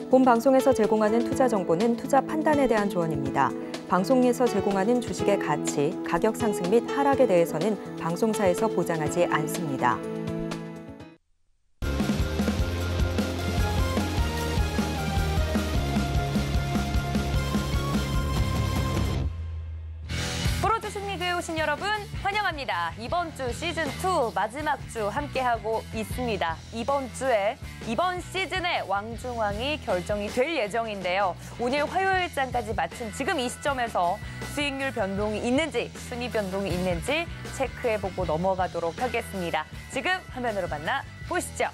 본 방송에서 제공하는 투자 정보는 투자 판단에 대한 조언입니다. 방송에서 제공하는 주식의 가치, 가격 상승 및 하락에 대해서는 방송사에서 보장하지 않습니다. 프로주식리그에 오신 여러분 환영합니다. 이번 주 시즌2 마지막 주 함께하고 있습니다. 이번 시즌의 왕중왕이 결정이 될 예정인데요. 오늘 화요일장까지 마친 지금 이 시점에서 수익률 변동이 있는지 순위 변동이 있는지 체크해보고 넘어가도록 하겠습니다. 지금 화면으로 만나보시죠.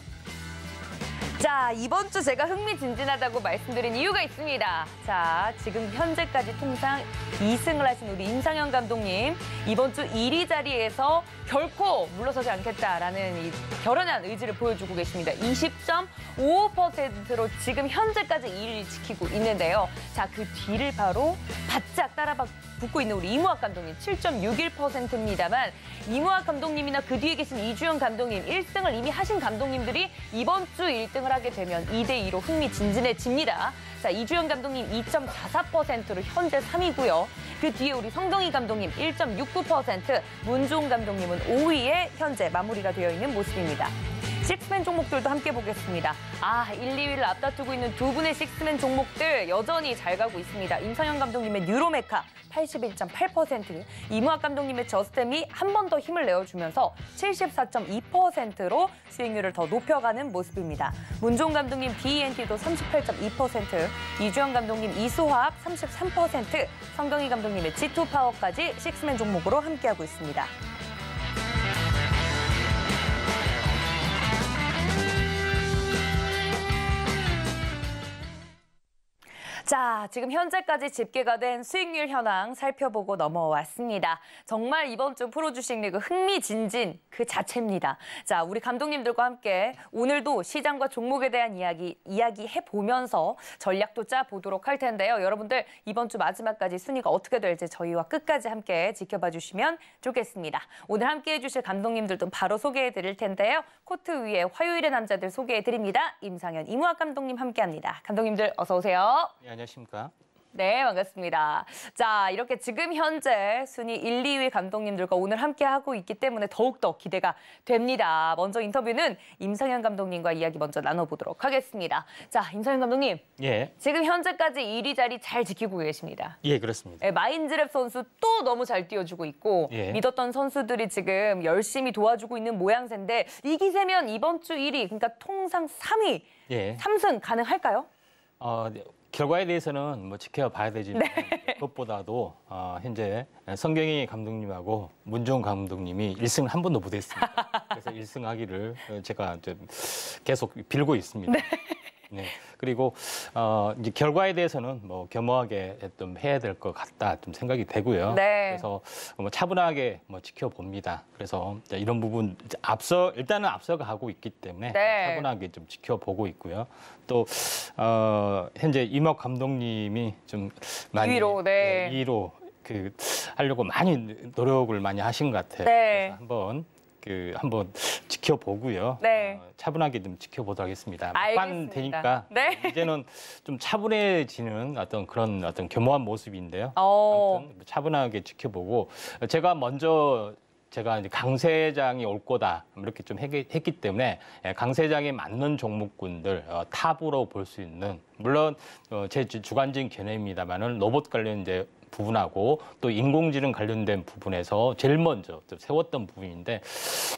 자, 이번 주 제가 흥미진진하다고 말씀드린 이유가 있습니다. 자, 지금 현재까지 통상 2승을 하신 우리 임상현 감독님. 이번 주 1위 자리에서 결코 물러서지 않겠다라는 이 결연한 의지를 보여주고 계십니다. 20.55%로 지금 현재까지 2위를 지키고 있는데요. 자, 그 뒤를 바로 바짝 붙고 있는 우리 이무학 감독님 7.61%입니다만 이무학 감독님이나 그 뒤에 계신 이주영 감독님 1승을 이미 하신 감독님들이 이번 주 1등을 하게 되면 2대2로 흥미진진해집니다. 자, 이주영 감독님 2.44%로 현재 3위고요. 그 뒤에 우리 성경희 감독님 1.69%, 문종훈 감독님은 5위에 현재 마무리가 되어 있는 모습입니다. 식스맨 종목들도 함께 보겠습니다. 1, 2위를 앞다투고 있는 두 분의 식스맨 종목들 여전히 잘 가고 있습니다. 임상현 감독님의 뉴로메카 81.8%, 이무학 감독님의 저스템이 한 번 더 힘을 내어주면서 74.2%로 수익률을 더 높여가는 모습입니다. 문종 감독님 DENT도 38.2%, 이주영 감독님 이수화학 33%, 성경희 감독님의 G2파워까지 식스맨 종목으로 함께하고 있습니다. 자, 지금 현재까지 집계가 된 수익률 현황 살펴보고 넘어왔습니다. 정말 이번 주 프로주식리그 흥미진진 그 자체입니다. 자, 우리 감독님들과 함께 오늘도 시장과 종목에 대한 이야기해보면서 전략도 짜보도록 할 텐데요. 여러분들 이번 주 마지막까지 순위가 어떻게 될지 저희와 끝까지 함께 지켜봐 주시면 좋겠습니다. 오늘 함께해 주실 감독님들도 바로 소개해드릴 텐데요. 코트 위에 화요일의 남자들 소개해드립니다. 임상현, 이무학 감독님 함께합니다. 감독님들 어서 오세요. 네, 안녕하십니까? 네, 반갑습니다. 자, 이렇게 지금 현재 순위 1, 2위 감독님들과 오늘 함께하고 있기 때문에 더욱더 기대가 됩니다. 먼저 인터뷰는 임상현 감독님과 이야기 먼저 나눠보도록 하겠습니다. 자, 임상현 감독님. 예. 지금 현재까지 1위 자리 잘 지키고 계십니다. 예, 그렇습니다. 네, 마인즈랩 선수 또 너무 잘 뛰어주고 있고 예. 믿었던 선수들이 지금 열심히 도와주고 있는 모양새인데 이 기세면 이번 주 1위, 그러니까 통상 3위, 예. 3승 가능할까요? 네, 결과에 대해서는 뭐 지켜봐야 되지만 그것보다도 현재 성경희 감독님하고 문종 감독님이 1승을 한 번도 못했습니다. 그래서 1승하기를 제가 좀 계속 빌고 있습니다. 네. 그리고 이제 결과에 대해서는 뭐 겸허하게 좀 해야 될 것 같다 좀 생각이 되고요. 네. 그래서 뭐 차분하게 뭐 지켜봅니다. 그래서 이런 부분 일단은 앞서가고 있기 때문에 네. 차분하게 좀 지켜보고 있고요. 또 현재 이무학 감독님이 좀 많이 2위로 하려고 많이 노력을 많이 하신 것 같아요. 네. 그래서 한번 지켜보고요. 네. 차분하게 좀 지켜보도록 하겠습니다. 알겠습니다. 막판 되니까 네. 이제는 좀 차분해지는 그런 겸허한 모습인데요. 아무튼 차분하게 지켜보고 제가 이제 강세장이 올 거다 이렇게 좀 했기 때문에 강세장에 맞는 종목군들 탑으로 볼 수 있는, 물론 제 주관적인 견해입니다만은 로봇 관련 이제 부분하고 또 인공지능 관련된 부분에서 제일 먼저 세웠던 부분인데,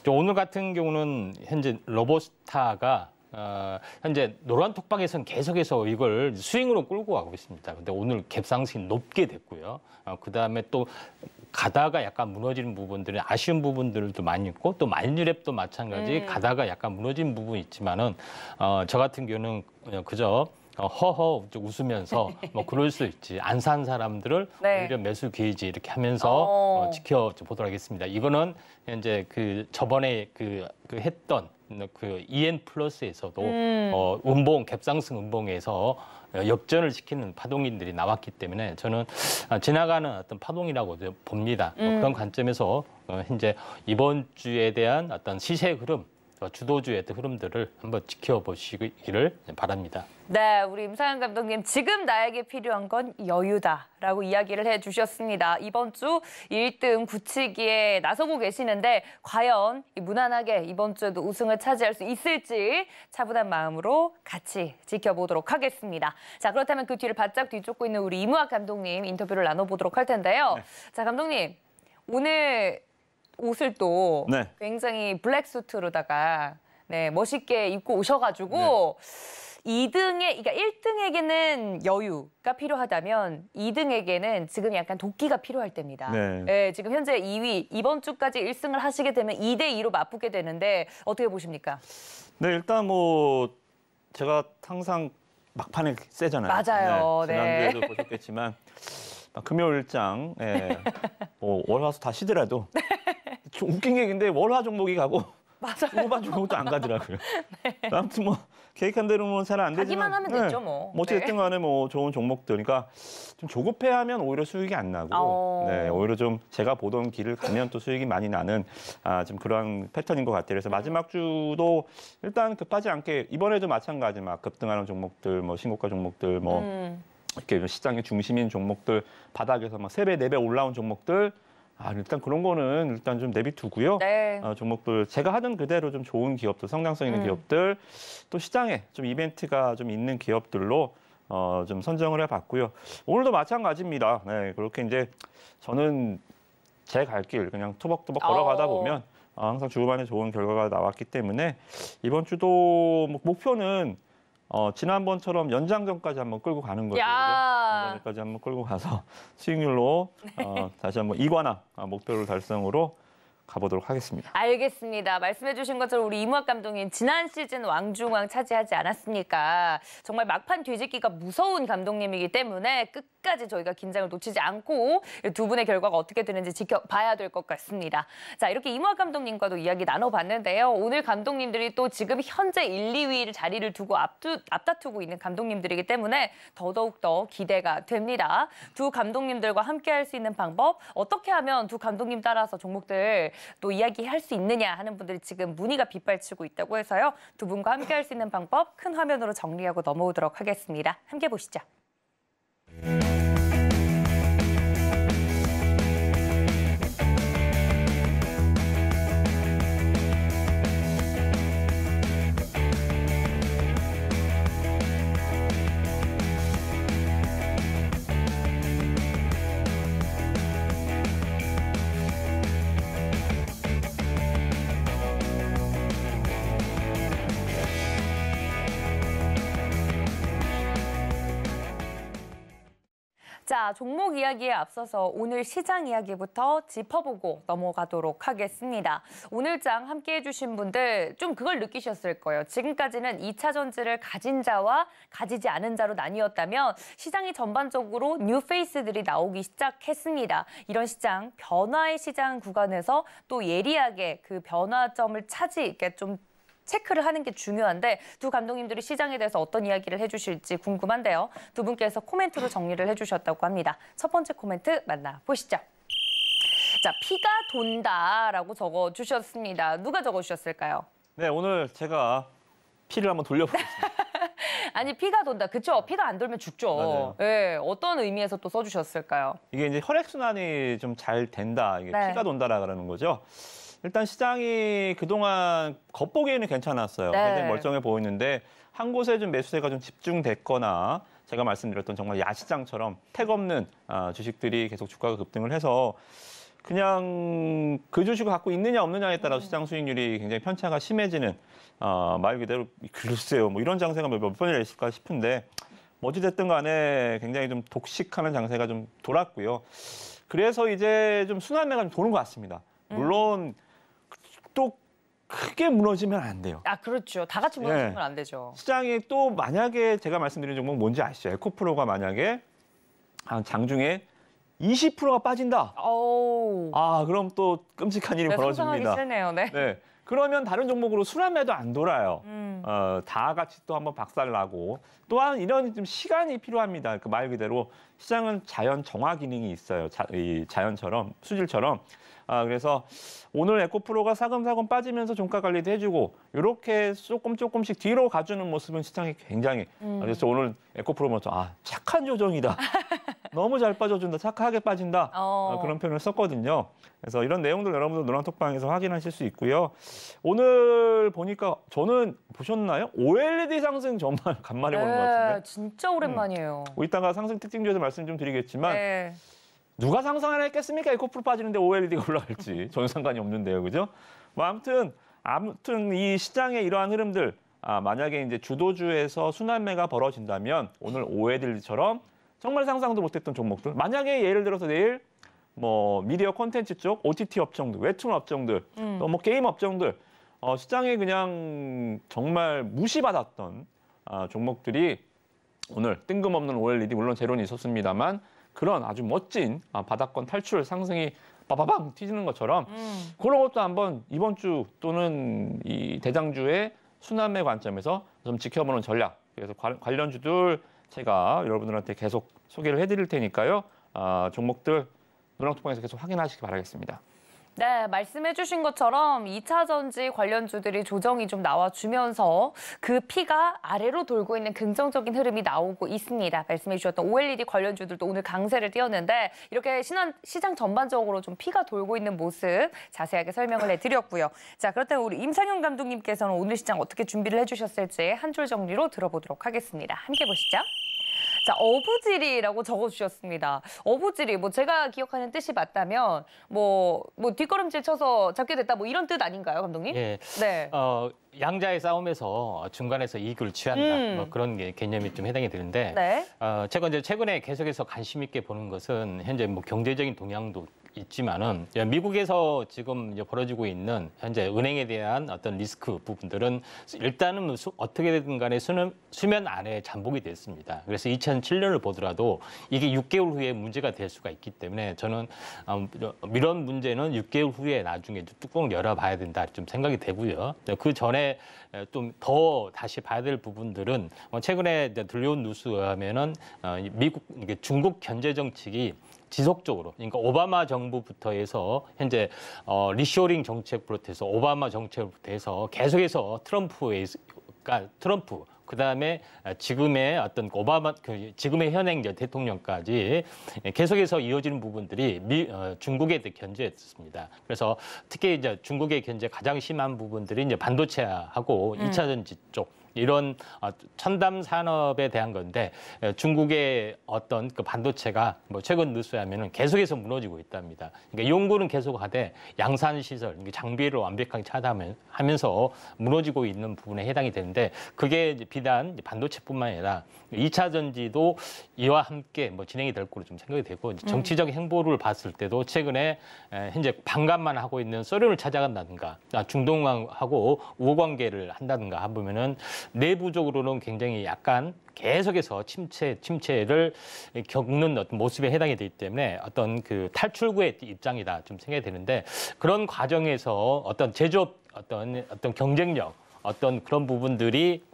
오늘 같은 경우는 현재 로봇스타가 현재 노란 톡방에서는 계속해서 이걸 스윙으로 끌고 가고 있습니다. 근데 오늘 갭상승이 높게 됐고요. 그다음에 또 가다가 약간 무너지는 부분들은 아쉬운 부분들도 많이 있고, 또 마인드랩도 마찬가지 가다가 약간 무너진 부분이 있지만은 저 같은 경우는 그저 허허 웃으면서 뭐 그럴 수 있지, 안 산 사람들을 오히려 매수 게이지 이렇게 하면서 지켜보도록 하겠습니다. 이거는 이제 저번에 했던 EN 플러스에서도 갭상승 음봉에서 역전을 시키는 파동인들이 나왔기 때문에 저는 지나가는 어떤 파동이라고 봅니다. 그런 관점에서 현재 이번 주에 대한 어떤 시세 흐름, 주도주의 흐름들을 한번 지켜보시기를 바랍니다. 네, 우리 임상현 감독님, 지금 나에게 필요한 건 여유다라고 이야기를 해주셨습니다. 이번 주 1등 굳히기에 나서고 계시는데 과연 무난하게 이번 주에도 우승을 차지할 수 있을지 차분한 마음으로 같이 지켜보도록 하겠습니다. 자, 그렇다면 그 뒤를 바짝 뒤쫓고 있는 우리 이무학 감독님 인터뷰를 나눠보도록 할 텐데요. 네. 자, 감독님, 오늘 옷을 또 네. 굉장히 블랙 수트로다가 네, 멋있게 입고 오셔가지고 네. 2등에, 그러니까 1등에게는 여유가 필요하다면 2등에게는 지금 약간 도끼가 필요할 때입니다. 네. 네, 지금 현재 2위, 이번 주까지 1승을 하시게 되면 2대2로 맞붙게 되는데 어떻게 보십니까? 네, 일단 뭐 제가 항상 막판에 세잖아요. 맞아요. 네, 지난주에도 보셨겠지만 금요일장, 예, 뭐 월화수 다 쉬더라도 좀 웃긴 게 근데 월화 종목이 가고 후반 종목도 안 가더라고요. 네. 아무튼 뭐 계획한 대로는 잘 안 되지만 가기만 하면 됐죠 뭐. 어쨌든 간에 뭐 좋은 종목들, 그러니까 좀 조급해하면 오히려 수익이 안 나고, 네, 오히려 좀 제가 보던 길을 가면 또 수익이 많이 나는 좀 그런 패턴인 것 같아요. 그래서 마지막 주도 일단 급하지 않게 이번에도 마찬가지 막 급등하는 종목들, 뭐 신고가 종목들, 뭐 이렇게 시장의 중심인 종목들 바닥에서 막 3배, 4배 올라온 종목들. 일단 그런 거는 일단 좀 내비두고요. 네. 종목들 제가 하던 그대로 좀 좋은 기업들, 성장성 있는 기업들, 또 시장에 좀 이벤트가 좀 있는 기업들로 좀 선정을 해봤고요. 오늘도 마찬가지입니다. 네, 그렇게 이제 저는 제 갈 길 그냥 토박토박 걸어가다 보면 항상 주간에 좋은 결과가 나왔기 때문에 이번 주도 목표는 지난번처럼 연장전까지 한번 끌고 가는 거죠. 연장전까지 한번 끌고 가서 수익률로 다시 한번 2관왕 목표를 달성으로 가보도록 하겠습니다. 알겠습니다. 말씀해 주신 것처럼 우리 이무학 감독님 지난 시즌 왕중왕 차지하지 않았습니까? 정말 막판 뒤집기가 무서운 감독님이기 때문에 끝까지 저희가 긴장을 놓치지 않고 두 분의 결과가 어떻게 되는지 지켜봐야 될 것 같습니다. 자, 이렇게 이무학 감독님과도 이야기 나눠봤는데요. 오늘 감독님들이 또 지금 현재 1, 2위 자리를 두고 앞다투고 있는 감독님들이기 때문에 더더욱 더 기대가 됩니다. 두 감독님들과 함께 할 수 있는 방법, 어떻게 하면 두 감독님 따라서 종목들 또 이야기할 수 있느냐 하는 분들이 지금 문의가 빗발치고 있다고 해서요. 두 분과 함께 할 수 있는 방법 큰 화면으로 정리하고 넘어오도록 하겠습니다. 함께 보시죠. 자, 종목 이야기에 앞서서 오늘 시장 이야기부터 짚어보고 넘어가도록 하겠습니다. 오늘 장 함께해 주신 분들 좀 그걸 느끼셨을 거예요. 지금까지는 2차 전지를 가진 자와 가지지 않은 자로 나뉘었다면 시장이 전반적으로 뉴페이스들이 나오기 시작했습니다. 이런 시장, 변화의 시장 구간에서 또 예리하게 그 변화점을 이렇게 좀 체크를 하는 게 중요한데 두 감독님들이 시장에 대해서 어떤 이야기를 해주실지 궁금한데요. 두 분께서 코멘트로 정리를 해주셨다고 합니다. 첫 번째 코멘트 만나보시죠. 자, 피가 돈다라고 적어주셨습니다. 누가 적어주셨을까요? 네, 오늘 제가 피를 한번 돌려보겠습니다. 아니, 피가 돈다. 그쵸? 피가 안 돌면 죽죠. 맞아요. 네, 어떤 의미에서 또 써주셨을까요? 이게 이제 혈액순환이 좀 잘 된다. 이게 피가 돈다라 그러는 거죠. 일단 시장이 그동안 겉보기에는 괜찮았어요. 굉장히 멀쩡해 보이는데 한 곳에 좀 매수세가 좀 집중됐거나 제가 말씀드렸던 정말 야시장처럼 택 없는 주식들이 계속 주가가 급등을 해서 그냥 그 주식을 갖고 있느냐 없느냐에 따라 시장 수익률이 굉장히 편차가 심해지는 말 그대로 글쎄요. 뭐 이런 장세가 몇 번이나 있을까 싶은데 어찌됐든 간에 굉장히 좀 독식하는 장세가 좀 돌았고요. 그래서 이제 좀 순환매가 좀 도는 것 같습니다. 물론 또 크게 무너지면 안 돼요. 그렇죠. 다 같이 무너지면 안 되죠. 시장이 또 만약에 제가 말씀드린 종목 뭔지 아시죠? 에코프로가 만약에 장중에 20%가 빠진다. 오. 그럼 또 끔찍한 일이 벌어집니다. 상상하기 싫네요. 네. 네. 그러면 다른 종목으로 순환매도 안 돌아요. 다 같이 또 한번 박살나고 또한 이런 좀 시간이 필요합니다. 그 말 그대로 시장은 자연 정화 기능이 있어요. 이 자연처럼 수질처럼. 그래서 오늘 에코프로가 사금사금 빠지면서 종가 관리도 해주고 이렇게 조금씩 뒤로 가주는 모습은 시장이 굉장히 그래서 오늘 에코프로 보면서 착한 조정이다. 너무 잘 빠져준다. 착하게 빠진다. 그런 표현을 썼거든요. 그래서 이런 내용들 여러분들 노란톡방에서 확인하실 수 있고요. 오늘 보니까 저는 보셨나요? OLED 상승 정말 간만에 보는 것 같은데. 진짜 오랜만이에요. 이따가 상승 특징주에서 말씀 좀 드리겠지만 누가 상상을 했겠습니까? 에코프로 빠지는데 OLED가 올라갈지 전혀 상관이 없는데요, 그죠? 뭐 아무튼 이 시장의 이러한 흐름들 만약에 이제 주도주에서 순환매가 벌어진다면 오늘 OLED처럼 정말 상상도 못했던 종목들 만약에 예를 들어서 내일 뭐 미디어 콘텐츠 쪽 OTT 업종들, 웹툰 업종들, 또 뭐 게임 업종들 시장에 그냥 정말 무시받았던 종목들이 오늘 뜬금없는 OLED 물론 제로는 있었습니다만 그런 아주 멋진 바닥권 탈출 상승이 빠바방 튀지는 것처럼 그런 것도 한번 이번 주 또는 이 대장주의 순환매 관점에서 좀 지켜보는 전략. 그래서 관련주들 제가 여러분들한테 계속 소개를 해드릴 테니까요. 종목들 노랑톡방에서 계속 확인하시기 바라겠습니다. 네, 말씀해 주신 것처럼 2차 전지 관련주들이 조정이 좀 나와주면서 그 피가 아래로 돌고 있는 긍정적인 흐름이 나오고 있습니다. 말씀해 주셨던 OLED 관련주들도 오늘 강세를 띄웠는데 이렇게 시장 전반적으로 좀 피가 돌고 있는 모습 자세하게 설명을 해드렸고요. 자, 그렇다면 우리 임상현 감독님께서는 오늘 시장 어떻게 준비를 해주셨을지 한 줄 정리로 들어보도록 하겠습니다. 함께 보시죠. 자, 어부지리라고 적어주셨습니다. 어부지리, 뭐 제가 기억하는 뜻이 맞다면 뭐 뒷걸음질 쳐서 잡게 됐다 뭐 이런 뜻 아닌가요, 감독님? 예. 네. 양자의 싸움에서 중간에서 이익을 취한다. 뭐 그런 개념이 좀 해당이 되는데 네. 제가 이제 최근에 계속해서 관심 있게 보는 것은 현재 뭐 경제적인 동향도 있지만은 미국에서 지금 이제 벌어지고 있는 현재 은행에 대한 어떤 리스크 부분들은 일단은 어떻게든 간에 수면 아래에 잠복이 됐습니다. 그래서 2007년을 보더라도 이게 6개월 후에 문제가 될 수가 있기 때문에 저는 이런 문제는 6개월 후에 나중에 뚜껑을 열어봐야 된다 좀 생각이 되고요. 그 전에 좀 더 다시 봐야 될 부분들은 최근에 들려온 뉴스에 의하면은 미국 중국 견제 정책이 지속적으로, 그러니까 오바마 정부부터 해서 현재 리쇼링 정책부터 해서 오바마 정책부터 해서 계속해서 트럼프 그다음에 지금의 어떤 오바마 지금의 현행 대통령까지 계속해서 이어지는 부분들이 중국에 견제했습니다. 그래서 특히 이제 중국의 견제 가장 심한 부분들이 이제 반도체하고 2차 전지 쪽 이런 첨단 산업에 대한 건데 중국의 어떤 그 반도체가 뭐 최근 뉴스에 하면은 계속해서 무너지고 있답니다. 그러니까 연구는 계속하되 양산 시설, 장비를 완벽하게 차단하면서 무너지고 있는 부분에 해당이 되는데 그게 이제 비단 반도체뿐만 아니라 2차 전지도 이와 함께 뭐 진행이 될 거로 좀 생각이 되고 정치적 행보를 봤을 때도 최근에 현재 반감만 하고 있는 소련을 찾아간다든가 중동하고 우호 관계를 한다든가 해보면은 내부적으로는 굉장히 약간 계속해서 침체를 겪는 어떤 모습에 해당이 되기 때문에 어떤 그 탈출구의 입장이다 좀 생각이 되는데 그런 과정에서 어떤 제조업 어떤 경쟁력 어떤 그런 부분들이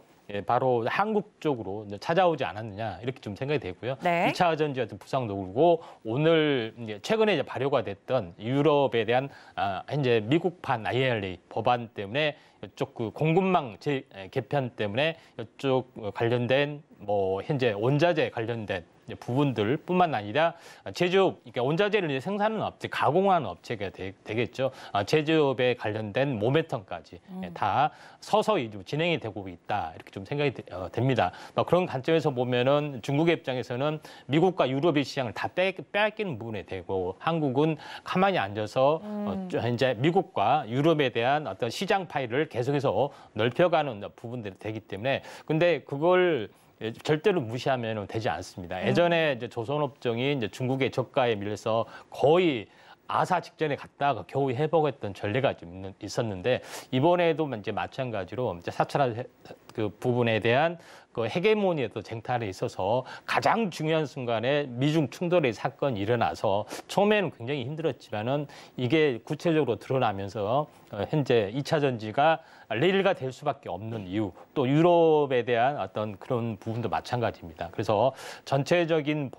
바로 한국 쪽으로 찾아오지 않았느냐 이렇게 좀 생각이 되고요. 네. 2차 전지 어떤 부상도 그렇고 오늘 이제 최근에 이제 발효가 됐던 유럽에 대한 현재 미국판 IRA 법안 때문에 이쪽 그 공급망 개편 때문에 이쪽 관련된 뭐 현재 원자재 관련된 부분들뿐만 아니라 제조업, 그러니까 원자재를 이제 생산하는 업체, 가공하는 업체가 되겠죠. 제조업에 관련된 모멘텀까지 다 서서히 좀 진행이 되고 있다 이렇게 좀 생각이 됩니다. 그런 관점에서 보면은 중국의 입장에서는 미국과 유럽의 시장을 다 빼앗기는 부분에 되고 한국은 가만히 앉아서 이제 미국과 유럽에 대한 어떤 시장 파일을 계속해서 넓혀가는 부분들이 되기 때문에 근데 그걸 절대로 무시하면 되지 않습니다. 예전에 이제 조선업종이 이제 중국의 저가에 밀려서 거의 아사 직전에 갔다가 겨우 회복했던 전례가 좀 있었는데 이번에도 이제 마찬가지로 이제 4차 그 부분에 대한 그 헤게모니의 또 쟁탈에 있어서 가장 중요한 순간에 미중 충돌의 사건이 일어나서 처음에는 굉장히 힘들었지만은 이게 구체적으로 드러나면서 현재 2차 전지가 레일가 될 수밖에 없는 이유, 또 유럽에 대한 어떤 그런 부분도 마찬가지입니다. 그래서 전체적인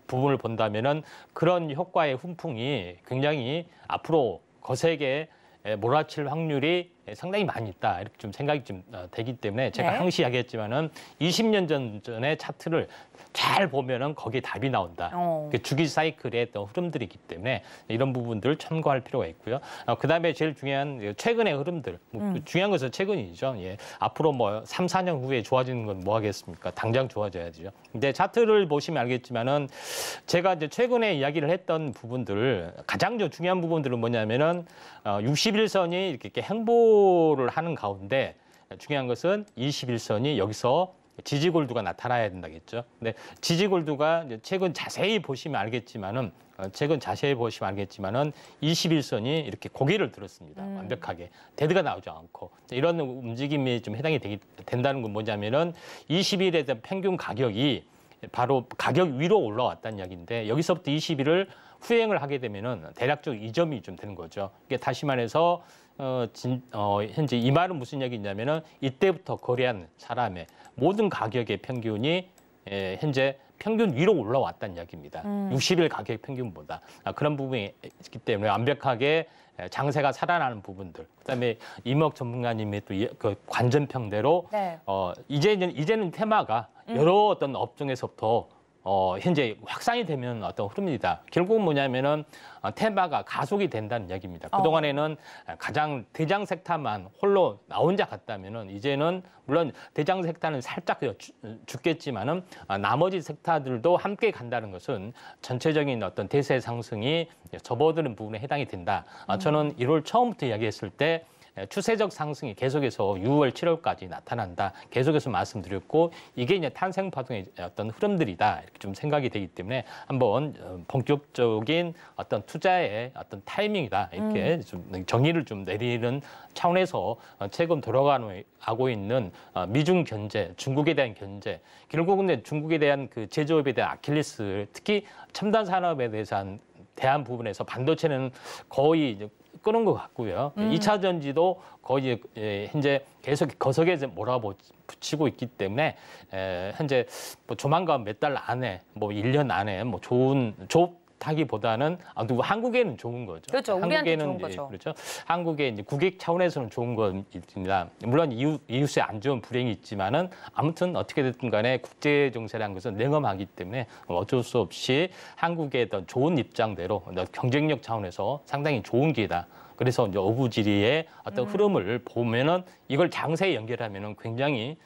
부분을 본다면은 그런 효과의 훈풍이 굉장히 앞으로 거세게 몰아칠 확률이 상당히 많이 있다, 이렇게 좀 생각이 좀 되기 때문에 제가 항시 이야기했지만은 20년 전의 차트를 잘 보면은 거기에 답이 나온다. 그 주기 사이클의 어떤 흐름들이기 때문에 이런 부분들을 참고할 필요가 있고요. 그다음에 제일 중요한 최근의 흐름들. 중요한 것은 최근이죠. 예. 앞으로 뭐 3, 4년 후에 좋아지는 건 뭐 하겠습니까? 당장 좋아져야죠. 근데 차트를 보시면 알겠지만은 제가 이제 최근에 이야기를 했던 부분들, 가장 중요한 부분들은 뭐냐면은 61선이 이렇게 행보를 하는 가운데 중요한 것은 21선이 여기서 지지골두가 나타나야 된다겠죠. 근데 지지골두가 최근 자세히 보시면 알겠지만은 21선이 이렇게 고개를 들었습니다. 완벽하게 데드가 나오지 않고 이런 움직임이 좀 해당이 된다는 건 뭐냐면은 20일에 대한 평균 가격이 바로 가격 위로 올라왔다는 이야기인데 여기서부터 20일을 후행을 하게 되면은 대략적으로 이 점이 좀 되는 거죠. 이게 다시 말해서 현재 이 말은 무슨 얘기냐면은 이때부터 거래한 사람의 모든 가격의 평균이 현재 평균 위로 올라왔다는 이야기입니다. 60일 가격 평균보다 그런 부분이 있기 때문에 완벽하게 장세가 살아나는 부분들. 그다음에 이목 전문가님의 또 그 관전평대로 네. 이제는 테마가 여러 어떤 업종에서부터 현재 확산이 되면 어떤 흐름입니다. 결국은 뭐냐면은 테마가 가속이 된다는 이야기입니다. 그동안에는 가장 대장 섹터만 홀로 나 혼자 갔다면은 이제는 물론 대장 섹터는 살짝 죽겠지만은 나머지 섹터들도 함께 간다는 것은 전체적인 어떤 대세 상승이 접어드는 부분에 해당이 된다. 저는 1월 처음부터 이야기했을 때 추세적 상승이 계속해서 6월, 7월까지 나타난다. 계속해서 말씀드렸고 이게 이제 탄생 파동의 어떤 흐름들이다. 이렇게 좀 생각이 되기 때문에 한번 본격적인 어떤 투자의 어떤 타이밍이다. 이렇게 좀 정의를 좀 내리는 차원에서 최근 돌아가고 있는 미중 견제, 중국에 대한 견제. 결국은 중국에 대한 그 제조업에 대한 아킬레스, 특히 첨단 산업에 대한 부분에서 반도체는 거의 이제 끄는 것 같고요. 2차 전지도 거의 현재 계속 거석에 몰아붙이고 있기 때문에 현재 뭐 조만간 몇 달 안에 뭐 1년 안에 뭐 좋다기보다는 한국에는 좋은 거죠. 그렇죠. 우리한테 좋은 거죠. 그렇죠. 한국의 이제 국익 차원에서는 좋은 겁니다. 물론 이웃의 안 좋은 불행이 있지만은 아무튼 어떻게 됐든 간에 국제 정세라는 것은 냉엄하기 때문에 어쩔 수 없이 한국의 어떤 좋은 입장대로 경쟁력 차원에서 상당히 좋은 기회다. 그래서 이제 어부지리의 어떤 흐름을 보면은 이걸 장세에 연결하면은 굉장히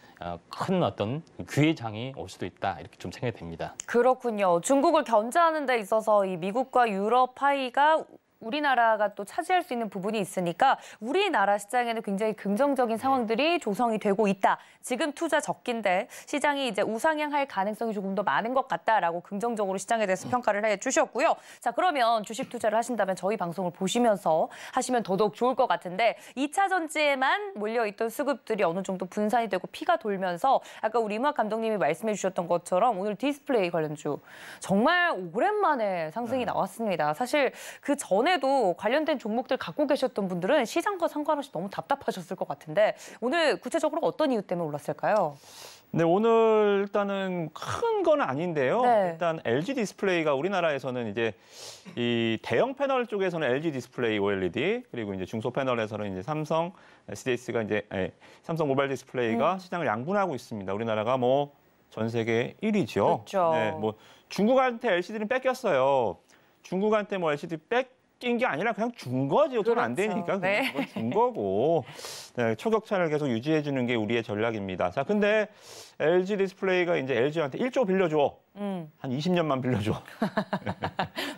큰 어떤 기회장이 올 수도 있다. 이렇게 좀 생각이 됩니다. 그렇군요. 중국을 견제하는 데 있어서 이 미국과 유럽 파이가 우리나라가 또 차지할 수 있는 부분이 있으니까 우리나라 시장에는 굉장히 긍정적인 상황들이 조성이 되고 있다. 지금 투자 적긴데 시장이 이제 우상향할 가능성이 조금 더 많은 것 같다라고 긍정적으로 시장에 대해서 평가를 해주셨고요. 자, 그러면 주식 투자를 하신다면 저희 방송을 보시면서 하시면 더더욱 좋을 것 같은데 2차 전지에만 몰려있던 수급들이 어느 정도 분산이 되고 피가 돌면서 아까 우리 이무학 감독님이 말씀해 주셨던 것처럼 오늘 디스플레이 관련주 정말 오랜만에 상승이 나왔습니다. 사실 그 전에도 관련된 종목들 갖고 계셨던 분들은 시장과 상관없이 너무 답답하셨을 것 같은데 오늘 구체적으로 어떤 이유 때문에 올랐을까요? 네, 오늘 일단은 큰 건 아닌데요. 네. 일단 LG 디스플레이가 우리나라에서는 이제 이 대형 패널 쪽에서는 LG 디스플레이 OLED 그리고 이제 중소 패널에서는 이제 삼성 CDS가 이제 삼성 모바일 디스플레이가 시장을 양분하고 있습니다. 우리나라가 뭐 전 세계 1위죠. 그렇죠. 네, 뭐 중국한테 LCD는 뺏겼어요. 중국한테 뭐 LCD 뺏긴 게 아니라 그냥 준 거죠. 돈 안 그렇죠. 되니까 네. 그건 준 거고 네, 초격차를 계속 유지해 주는 게 우리의 전략입니다. 자, 근데 LG 디스플레이가 이제 LG한테 1조 빌려줘. 한 20년만 빌려줘.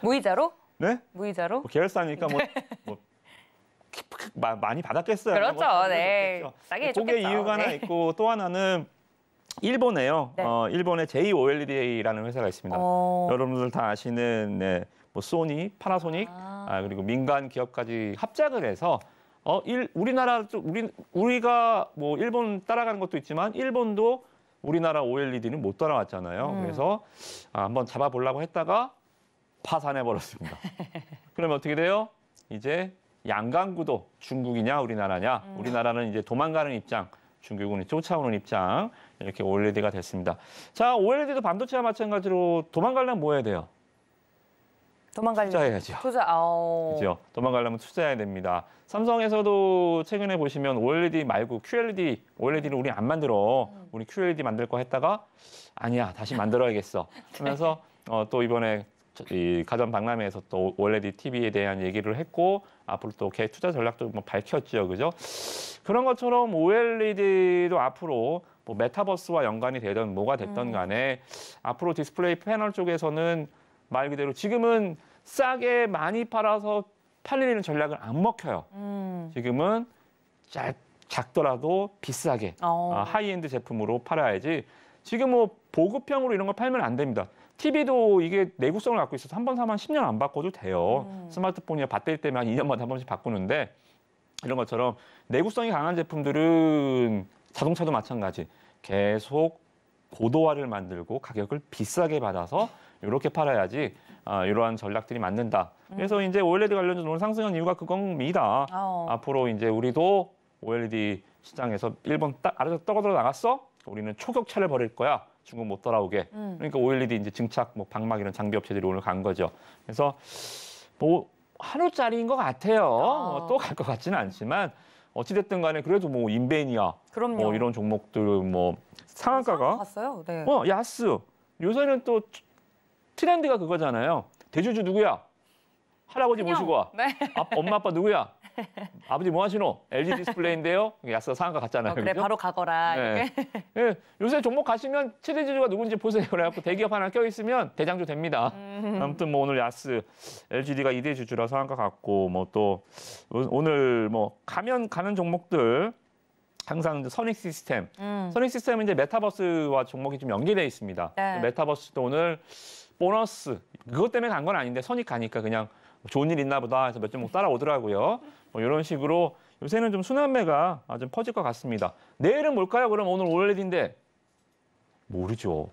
무이자로? 네? 무이자로? 뭐 계열사니까 뭐 많이 받았겠어요. 그렇죠. 뭐 네. 싸게 그게 해줬겠죠. 이유가 하나 네. 있고 또 하나는 일본에요. 네. 일본의 JOLED라는 회사가 있습니다. 여러분들 다 아시는 뭐 소니, 파나소닉, 그리고 민간 기업까지 합작을 해서 우리나라 우리가 뭐 일본 따라가는 것도 있지만 일본도 우리나라 OLED는 못 따라왔잖아요. 그래서 한번 잡아보려고 했다가 파산해버렸습니다. 그러면 어떻게 돼요? 이제 양강구도 중국이냐 우리나라냐. 우리나라는 이제 도망가는 입장, 중국은 쫓아오는 입장. 이렇게 OLED가 됐습니다. 자, OLED도 반도체와 마찬가지로 도망가려면 뭐 해야 돼요? 투자해야죠. 그렇죠. 도망가려면 투자해야 됩니다. 삼성에서도 최근에 보시면 OLED 말고 QLED, OLED를 우리 안 만들어. 우리 QLED 만들 거 했다가 아니야, 다시 만들어야겠어. 하면서 또 이번에 이 가전 박람회에서 또 OLED TV에 대한 얘기를 했고 앞으로 또 걔 투자 전략도 뭐 밝혔죠, 그죠? 그런 것처럼 OLED도 앞으로 뭐 메타버스와 연관이 되든 뭐가 됐든 간에 앞으로 디스플레이 패널 쪽에서는 말 그대로 지금은 싸게 많이 팔아서 팔리는 전략을 안 먹혀요. 지금은 작더라도 비싸게 하이엔드 제품으로 팔아야지. 지금 뭐 보급형으로 이런 걸 팔면 안 됩니다. TV도 이게 내구성을 갖고 있어서 한 번 사면 10년 안 바꿔도 돼요. 스마트폰이나 배터리 때문에 한 2년마다 한 번씩 바꾸는데 이런 것처럼 내구성이 강한 제품들은 자동차도 마찬가지. 계속 고도화를 만들고 가격을 비싸게 받아서 이렇게 팔아야지 이러한 전략들이 맞는다. 그래서 이제 OLED 관련해서 오늘 상승한 이유가 그겁니다. 앞으로 이제 우리도 OLED 시장에서 일본 아래서 떠들어 나갔어? 우리는 초격차를 벌일 거야. 중국 못 따라오게. 그러니까 OLED 이제 증착, 뭐 방막 이런 장비 업체들이 오늘 간 거죠. 그래서 뭐 하루짜리인 것 같아요. 또 갈 것 같지는 않지만 어찌됐든 간에 그래도 뭐 인베니아, 뭐 이런 종목들 뭐 상한가가 봤어요. 네. 야스. 요새는 또 트렌드가 그거잖아요. 대주주 누구야? 할아버지 모시고 와. 네. 엄마 아빠 누구야? 아버지 뭐 하시노? LG 디스플레이인데요. 야스가 상한가 갔잖아요. 그래, 그죠? 바로 가거라. 네. 네. 요새 종목 가시면 최대 주주가 누군지 보세요. 그래갖고 대기업 하나 껴있으면 대장주 됩니다. 아무튼 뭐 오늘 야스, LGD가 2대 주주라 상한가 갔고 뭐 또 오늘 뭐 가면 가는 종목들 항상 선익 시스템. 선익 시스템은 이제 메타버스와 종목이 좀 연계되어 있습니다. 네. 메타버스도 오늘 보너스 그것 때문에 간 건 아닌데 선익 가니까 그냥 좋은 일 있나 보다 해서 몇 종목 따라오더라고요. 뭐 이런 식으로 요새는 좀 순환매가 좀 퍼질 것 같습니다. 내일은 뭘까요? 그럼 오늘 OLED인데 모르죠.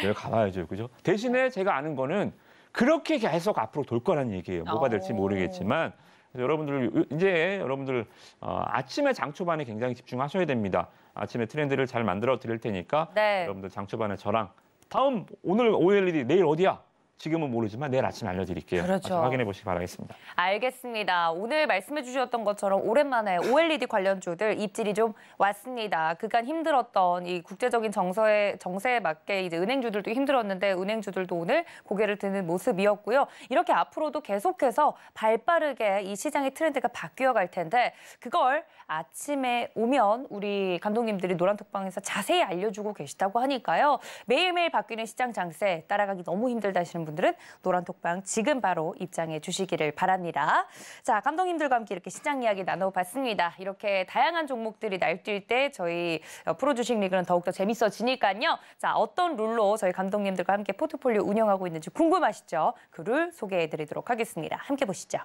내일 가봐야죠, 그죠? 대신에 제가 아는 거는 그렇게 계속 앞으로 돌 거라는 얘기예요. 뭐가 될지 모르겠지만 그래서 여러분들 아침에 장 초반에 굉장히 집중하셔야 됩니다. 아침에 트렌드를 잘 만들어 드릴 테니까 네. 여러분들 장 초반에 저랑 다음 오늘 OLED 내일 어디야? 지금은 모르지만 내일 아침 알려드릴게요. 그렇죠. 확인해 보시기 바라겠습니다. 알겠습니다. 오늘 말씀해 주셨던 것처럼 오랜만에 OLED 관련주들 입질이 좀 왔습니다. 그간 힘들었던 이 국제적인 정세에 맞게 이제 은행주들도 힘들었는데 은행주들도 오늘 고개를 드는 모습이었고요. 이렇게 앞으로도 계속해서 발빠르게 이 시장의 트렌드가 바뀌어 갈 텐데 그걸 아침에 오면 우리 감독님들이 노란톡방에서 자세히 알려주고 계시다고 하니까요. 매일매일 바뀌는 시장 장세 따라가기 너무 힘들다 하시는 분들은 노란톡방 지금 바로 입장해 주시기를 바랍니다. 자, 감독님들과 함께 이렇게 시장 이야기 나눠봤습니다. 이렇게 다양한 종목들이 날뛸 때 저희 프로주식 리그는 더욱더 재밌어지니까요. 자, 어떤 룰로 저희 감독님들과 함께 포트폴리오 운영하고 있는지 궁금하시죠? 그 룰 소개해드리도록 하겠습니다. 함께 보시죠.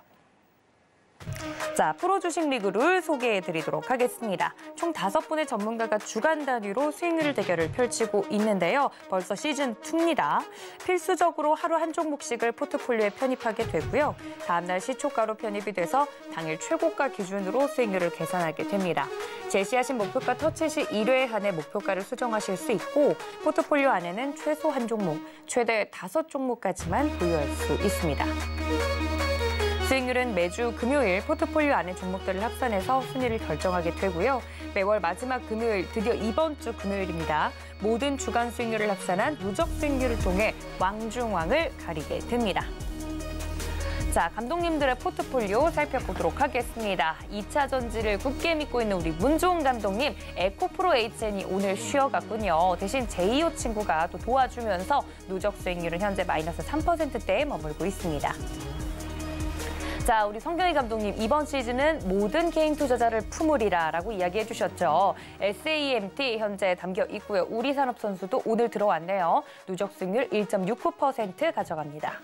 자, 프로주식 리그 룰 소개해드리도록 하겠습니다. 총 5분의 전문가가 주간 단위로 수익률 대결을 펼치고 있는데요. 벌써 시즌2입니다. 필수적으로 하루 한 종목씩을 포트폴리오에 편입하게 되고요. 다음날 시초가로 편입이 돼서 당일 최고가 기준으로 수익률을 계산하게 됩니다. 제시하신 목표가 터치 시 1회 한해 목표가를 수정하실 수 있고 포트폴리오 안에는 최소 한 종목, 최대 5종목까지만 보유할 수 있습니다. 수익률은 매주 금요일 포트폴리오 안의 종목들을 합산해서 순위를 결정하게 되고요. 매월 마지막 금요일, 드디어 이번 주 금요일입니다. 모든 주간 수익률을 합산한 누적 수익률을 통해 왕중왕을 가리게 됩니다. 자, 감독님들의 포트폴리오 살펴보도록 하겠습니다. 2차 전지를 굳게 믿고 있는 우리 문종훈 감독님, 에코프로 HN이 오늘 쉬어갔군요. 대신 제2호 친구가 또 도와주면서 누적 수익률은 현재 마이너스 3%대에 머물고 있습니다. 자, 우리 성경희 감독님, 이번 시즌은 모든 개인 투자자를 품으리라라고 이야기해 주셨죠. SAMT 현재 담겨 있고요. 우리산업선수도 오늘 들어왔네요. 누적 수익률 1.69% 가져갑니다.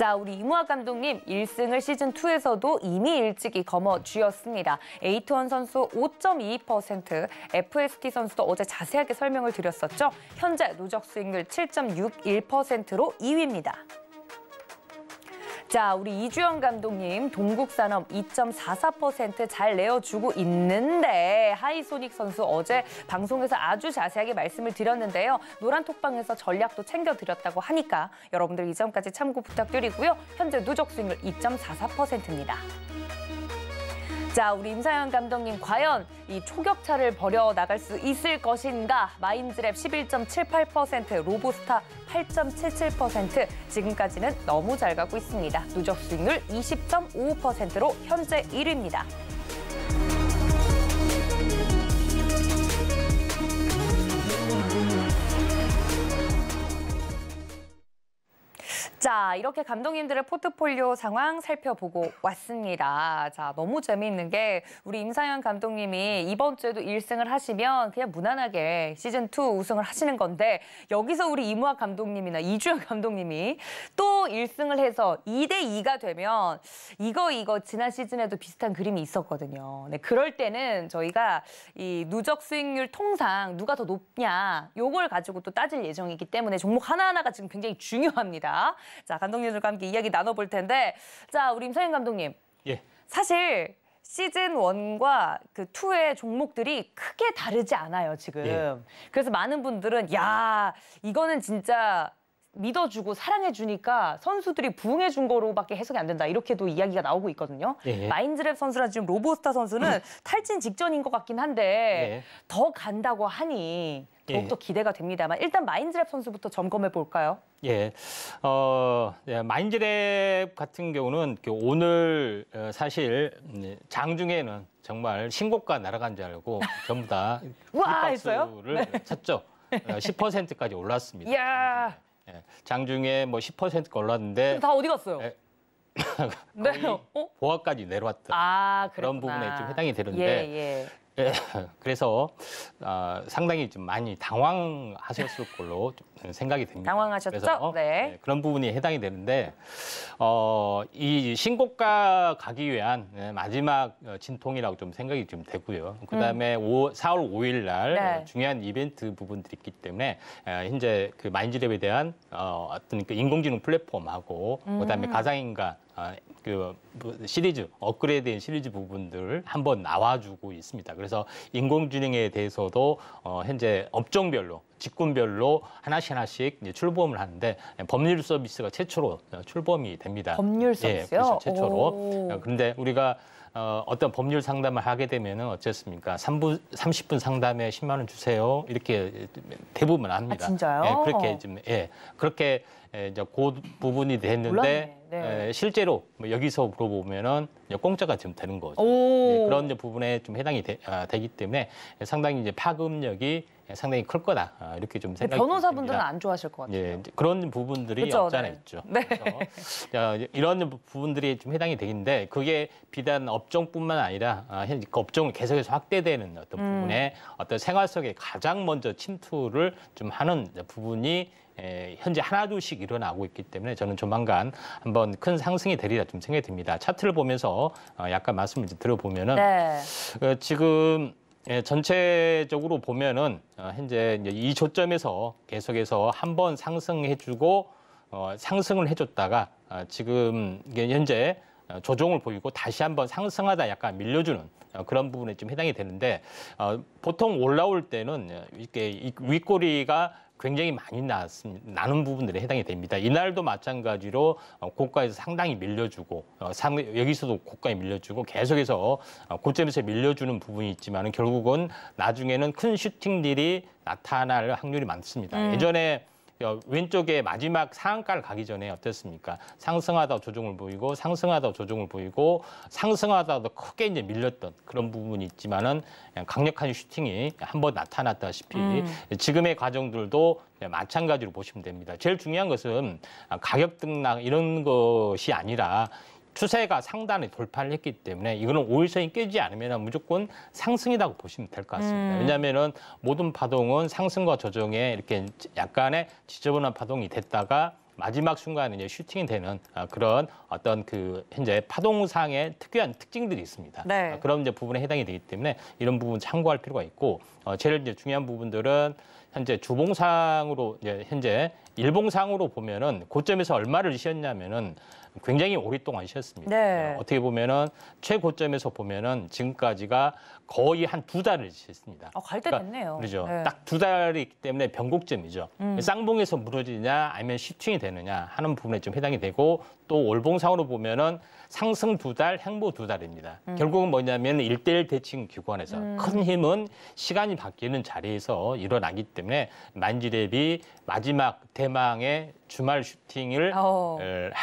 자, 우리 이무학 감독님 1승을 시즌2에서도 이미 일찍이 거머쥐었습니다. 에이트원 선수 5.22%, FST 선수도 어제 자세하게 설명을 드렸었죠. 현재 누적 수익률 7.61%로 2위입니다. 자, 우리 이주영 감독님 동국산업 2.44% 잘 내어주고 있는데 하이소닉 선수 어제 방송에서 아주 자세하게 말씀을 드렸는데요. 노란톡방에서 전략도 챙겨드렸다고 하니까 여러분들 이 점까지 참고 부탁드리고요. 현재 누적 수익률 2.44%입니다. 자, 우리 임상현 감독님 과연 이 초격차를 벌여 나갈 수 있을 것인가? 마인드랩 11.78%, 로보스타 8.77%, 지금까지는 너무 잘 가고 있습니다. 누적 수익률 20.55%로 현재 1위입니다. 자, 이렇게 감독님들의 포트폴리오 상황 살펴보고 왔습니다. 자, 너무 재미있는 게 우리 임상현 감독님이 이번 주에도 1승을 하시면 그냥 무난하게 시즌2 우승을 하시는 건데 여기서 우리 이무학 감독님이나 이주영 감독님이 또 1승을 해서 2대2가 되면 이거 지난 시즌에도 비슷한 그림이 있었거든요. 네, 그럴 때는 저희가 이 누적 수익률 통상 누가 더 높냐 요걸 가지고 또 따질 예정이기 때문에 종목 하나하나가 지금 굉장히 중요합니다. 자, 감독님들과 함께 이야기 나눠볼 텐데, 자, 우리 임상현 감독님. 예. 사실 시즌 1과 그 2의 종목들이 크게 다르지 않아요, 지금. 예. 그래서 많은 분들은 야, 이거는 진짜 믿어주고 사랑해주니까 선수들이 부응해준 거로밖에 해석이 안 된다. 이렇게도 이야기가 나오고 있거든요. 예. 마인드랩 선수랑 지금 로보스타 선수는 탈진 직전인 것 같긴 한데 더 간다고 하니 더욱더 기대가 됩니다만 일단 마인드랩 선수부터 점검해 볼까요? 예, 마인드랩 같은 경우는 오늘 사실 장중에는 정말 신고가 날아간 줄 알고 전부 다 우와 했어요? 를 쳤죠. 10%까지 올랐습니다. 이야. 예, 장중에 뭐 10%가 올랐는데 다 어디 갔어요? 네. 보합까지 내려왔던 그런 부분에 좀 해당이 되는데 그래서 상당히 좀 많이 당황하셨을 걸로 좀 생각이 됩니다. 당황하셨죠? 그래서 그런 부분이 해당이 되는데 이 신고가 가기 위한 마지막 진통이라고 좀 생각이 좀 되고요. 그다음에 4월 5일 날 중요한 이벤트 부분들이 있기 때문에 현재 그 마인드랩에 대한 어떤 그 인공지능 플랫폼하고 그다음에 가상인간 그 시리즈 업그레이드된 시리즈 부분들 한번 나와주고 있습니다. 그래서 인공지능에 대해서도 현재 업종별로 직군별로 하나씩 이제 출범을 하는데 법률 서비스가 최초로 출범이 됩니다. 법률 서비스요? 그래서 최초로. 그런데 우리가 어떤 법률 상담을 하게 되면은 어쨌습니까? 30분 상담에 10만 원 주세요. 이렇게 대부분 합니다. 진짜요? 그렇게 좀 그렇게 이제 그 부분이 됐는데 실제로 여기서 물어보면은 공짜가 좀 되는 거죠. 그런 부분에 좀 해당이 되기 때문에 상당히 이제 파급력이 상당히 클 거다 이렇게 좀 생각이 변호사분들은 안 좋아하실 것 같아요. 예, 그런 부분들이 그쵸? 없지 않아 있죠. 그래서 이런 부분들이 좀 해당이 되는데 그게 비단 업종뿐만 아니라 현재 그 업종을 계속해서 확대되는 어떤 부분에 어떤 생활 속에 가장 먼저 침투를 좀 하는 부분이 현재 하나둘씩 일어나고 있기 때문에 저는 조만간 한번 큰 상승이 되리라 좀 생각이 듭니다. 차트를 보면서 약간 말씀을 드려보면은 지금 전체적으로 보면은 현재 이제 이 조점에서 계속해서 한번 상승해주고 상승을 해줬다가 지금 이게 현재 조정을 보이고 다시 한번 상승하다 약간 밀려주는 그런 부분에 좀 해당이 되는데 보통 올라올 때는 이렇게 윗꼬리가 굉장히 많이 나는 부분들에 해당이 됩니다. 이날도 마찬가지로 고가에서 상당히 밀려주고 여기서도 고가에 밀려주고 계속해서 고점에서 밀려주는 부분이 있지만 결국은 나중에는 큰 슈팅들이 나타날 확률이 많습니다. 예전에 왼쪽에 마지막 상한가를 가기 전에 어땠습니까? 상승하다 조정을 보이고 상승하다 조정을 보이고 상승하다도 크게 이제 밀렸던 그런 부분이 있지만은 강력한 슈팅이 한번 나타났다시피 지금의 과정들도 마찬가지로 보시면 됩니다. 제일 중요한 것은 가격 등락 이런 것이 아니라 추세가 상단에 돌파를 했기 때문에 이거는 5일선이 깨지지 않으면 무조건 상승이라고 보시면 될 것 같습니다. 왜냐하면은 모든 파동은 상승과 조정에 이렇게 약간의 지저분한 파동이 됐다가 마지막 순간에 이제 슈팅이 되는 그런 어떤 그 현재 파동상의 특유한 특징들이 있습니다. 네. 그런 이제 부분에 해당이 되기 때문에 이런 부분 참고할 필요가 있고 제일 이제 중요한 부분들은 현재 주봉상으로 이제 현재 일봉상으로 보면은 고점에서 얼마를 쉬었냐면은 굉장히 오랫동안 쉬었습니다. 네. 어떻게 보면은 최고점에서 보면은 지금까지가 거의 한 2달을 쉬었습니다. 갈 때 됐네요. 그렇죠. 네. 딱 2달이기 때문에 변곡점이죠. 쌍봉에서 무너지냐 아니면 슈팅이 되느냐 하는 부분에 좀 해당이 되고 또 올봉상으로 보면은 상승 2달, 행보 2달입니다. 결국은 뭐냐면 1대1 대칭 규관에서 큰 힘은 시간이 바뀌는 자리에서 일어나기 때문에 만지랩이 마지막 대망의 주말 슈팅을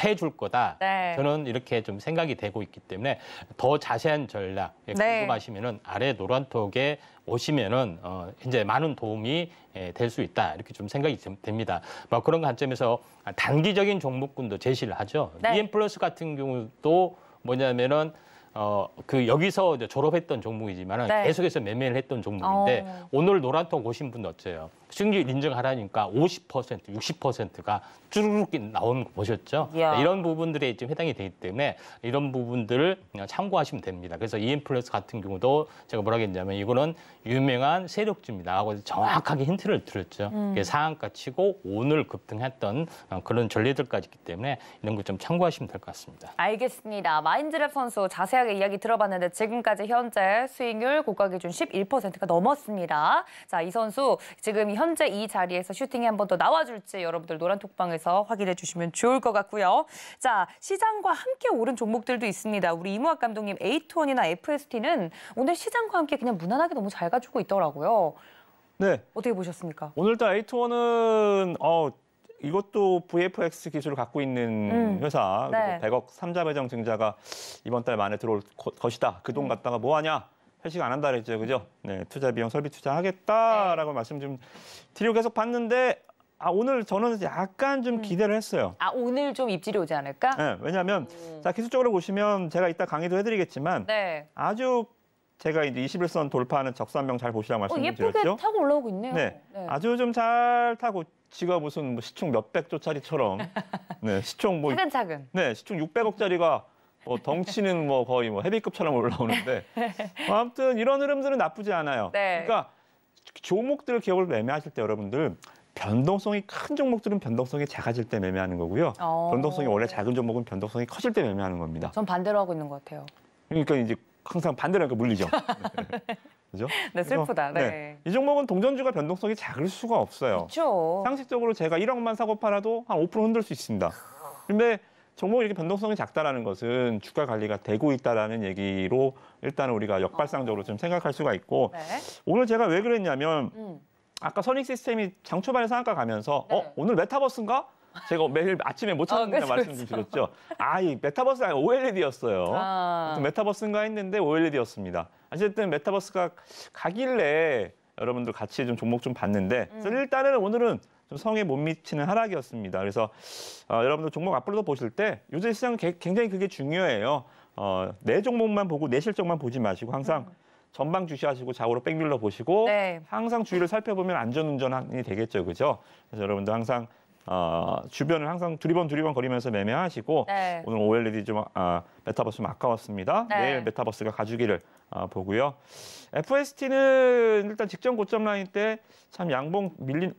해줄 거다. 네. 저는 이렇게 좀 생각이 되고 있기 때문에 더 자세한 전략 네. 궁금하시면은 아래 노란톡에 오시면은 이제 많은 도움이 될 수 있다 이렇게 좀 생각이 됩니다. 뭐 그런 관점에서 단기적인 종목군도 제시를 하죠. 네. EM 플러스 같은 경우도 뭐냐면은 그 여기서 이제 졸업했던 종목이지만은 네. 계속해서 매매를 했던 종목인데 오늘 노란톡 오신 분들 어때요? 수익률 인정하라니까 50%, 60%가 쭈르륵 나온 거 보셨죠? 이야. 이런 부분들에 좀 해당이 되기 때문에 이런 부분들을 참고하시면 됩니다. 그래서 EM 플러스 같은 경우도 제가 뭐라고 했냐면 이거는 유명한 세력주입니다 하고 정확하게 힌트를 드렸죠. 상한가 치고 오늘 급등했던 그런 전례들까지 있기 때문에 이런 거 좀 참고하시면 될 것 같습니다. 알겠습니다. 마인드랩 선수 자세하게 이야기 들어봤는데 지금까지 현재 수익률 고가 기준 11%가 넘었습니다. 자, 이 선수 지금 현재 이 자리에서 슈팅이 한 번 더 나와줄지 여러분들 노란톡방에서 확인해 주시면 좋을 것 같고요. 자, 시장과 함께 오른 종목들도 있습니다. 우리 이무학 감독님 에이트원이나 FST는 오늘 시장과 함께 그냥 무난하게 너무 잘 가지고 있더라고요. 네. 어떻게 보셨습니까? 오늘따라 에이트원은 이것도 VFX 기술을 갖고 있는 회사, 네. 100억 3자 배정 증자가 이번 달 만에 들어올 것이다. 그 돈 갖다가 뭐 하냐? 회식 안 한다 그랬죠, 그죠? 네, 투자 비용 설비 투자하겠다라고 말씀 좀 드리고 계속 봤는데 오늘 저는 약간 좀 기대를 했어요. 오늘 좀 입질이 오지 않을까? 네, 왜냐하면 자 기술적으로 보시면 제가 이따 강의도 해드리겠지만 네. 아주 제가 이제 21선 돌파하는 적산병 잘 보시라고 말씀드렸죠. 예쁘게 타고 올라오고 있네요. 네, 아주 좀 잘 타고 지가 무슨 뭐 시총 몇백조짜리처럼 네, 시총 뭐 차근차근. 네, 시총 600억짜리가 덩치는 뭐 거의 뭐 헤비급처럼 올라오는데 아무튼 이런 흐름들은 나쁘지 않아요. 네. 그러니까 종목들 기업을 매매하실 때 여러분들 변동성이 큰 종목들은 변동성이 작아질 때 매매하는 거고요. 변동성이 원래 작은 종목은 변동성이 커질 때 매매하는 겁니다. 전 반대로 하고 있는 것 같아요. 그러니까 이제 항상 반대로 하니까 물리죠. 그죠? 네, 슬프다. 그래서, 네. 이 종목은 동전주가 변동성이 작을 수가 없어요. 그렇죠. 상식적으로 제가 1억만 사고 팔아도 한 5% 흔들 수 있습니다. 근데 종목이 이렇게 변동성이 작다라는 것은 주가 관리가 되고 있다라는 얘기로 일단은 우리가 역발상적으로 좀 생각할 수가 있고 네. 오늘 제가 왜 그랬냐면 아까 선익 시스템이 장 초반에 상한가 가면서 네. 오늘 메타버스인가? 제가 매일 아침에 못 찾는다 말씀 좀 드렸죠. 이 메타버스가 아니라 OLED였어요. 메타버스인가 했는데 OLED였습니다. 어쨌든 메타버스가 가길래 여러분들 같이 좀 종목 좀 봤는데 일단은 오늘은 좀 성에 못 미치는 하락이었습니다. 그래서 여러분들 종목 앞으로도 보실 때 요새 시장은 굉장히 그게 중요해요. 내 종목만 보고 내 실적만 보지 마시고 항상 전방 주시하시고 좌우로 백밀러 보시고 네. 항상 주위를 살펴보면 안전운전이 되겠죠, 그죠? 그래서 여러분들 항상 주변을 항상 두리번 거리면서 매매하시고 네. 오늘 OLED 좀 메타버스 좀 아까웠습니다. 네. 내일 메타버스가 가주기를 보고요. FST는 일단 직전 고점 라인 때 참 양봉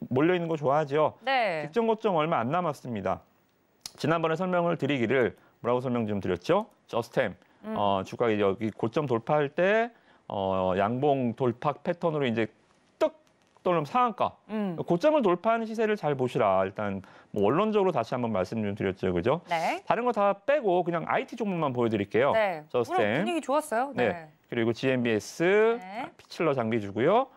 몰려 있는 거 좋아하죠. 네. 직전 고점 얼마 안 남았습니다. 지난번에 설명을 드리기를 뭐라고 설명 좀 드렸죠? 저스템 주가가 여기 고점 돌파할 때 양봉 돌파 패턴으로 이제 떡 또는 상한가 고점을 돌파하는 시세를 잘 보시라. 일단 뭐 원론적으로 다시 한번 말씀 좀 드렸죠, 그죠? 네. 다른 거 다 빼고 그냥 IT 종목만 보여드릴게요. 네. 저스템. 분위기 좋았어요. 네. 네. 그리고 GMBS 네. 피칠러 장비 주고요.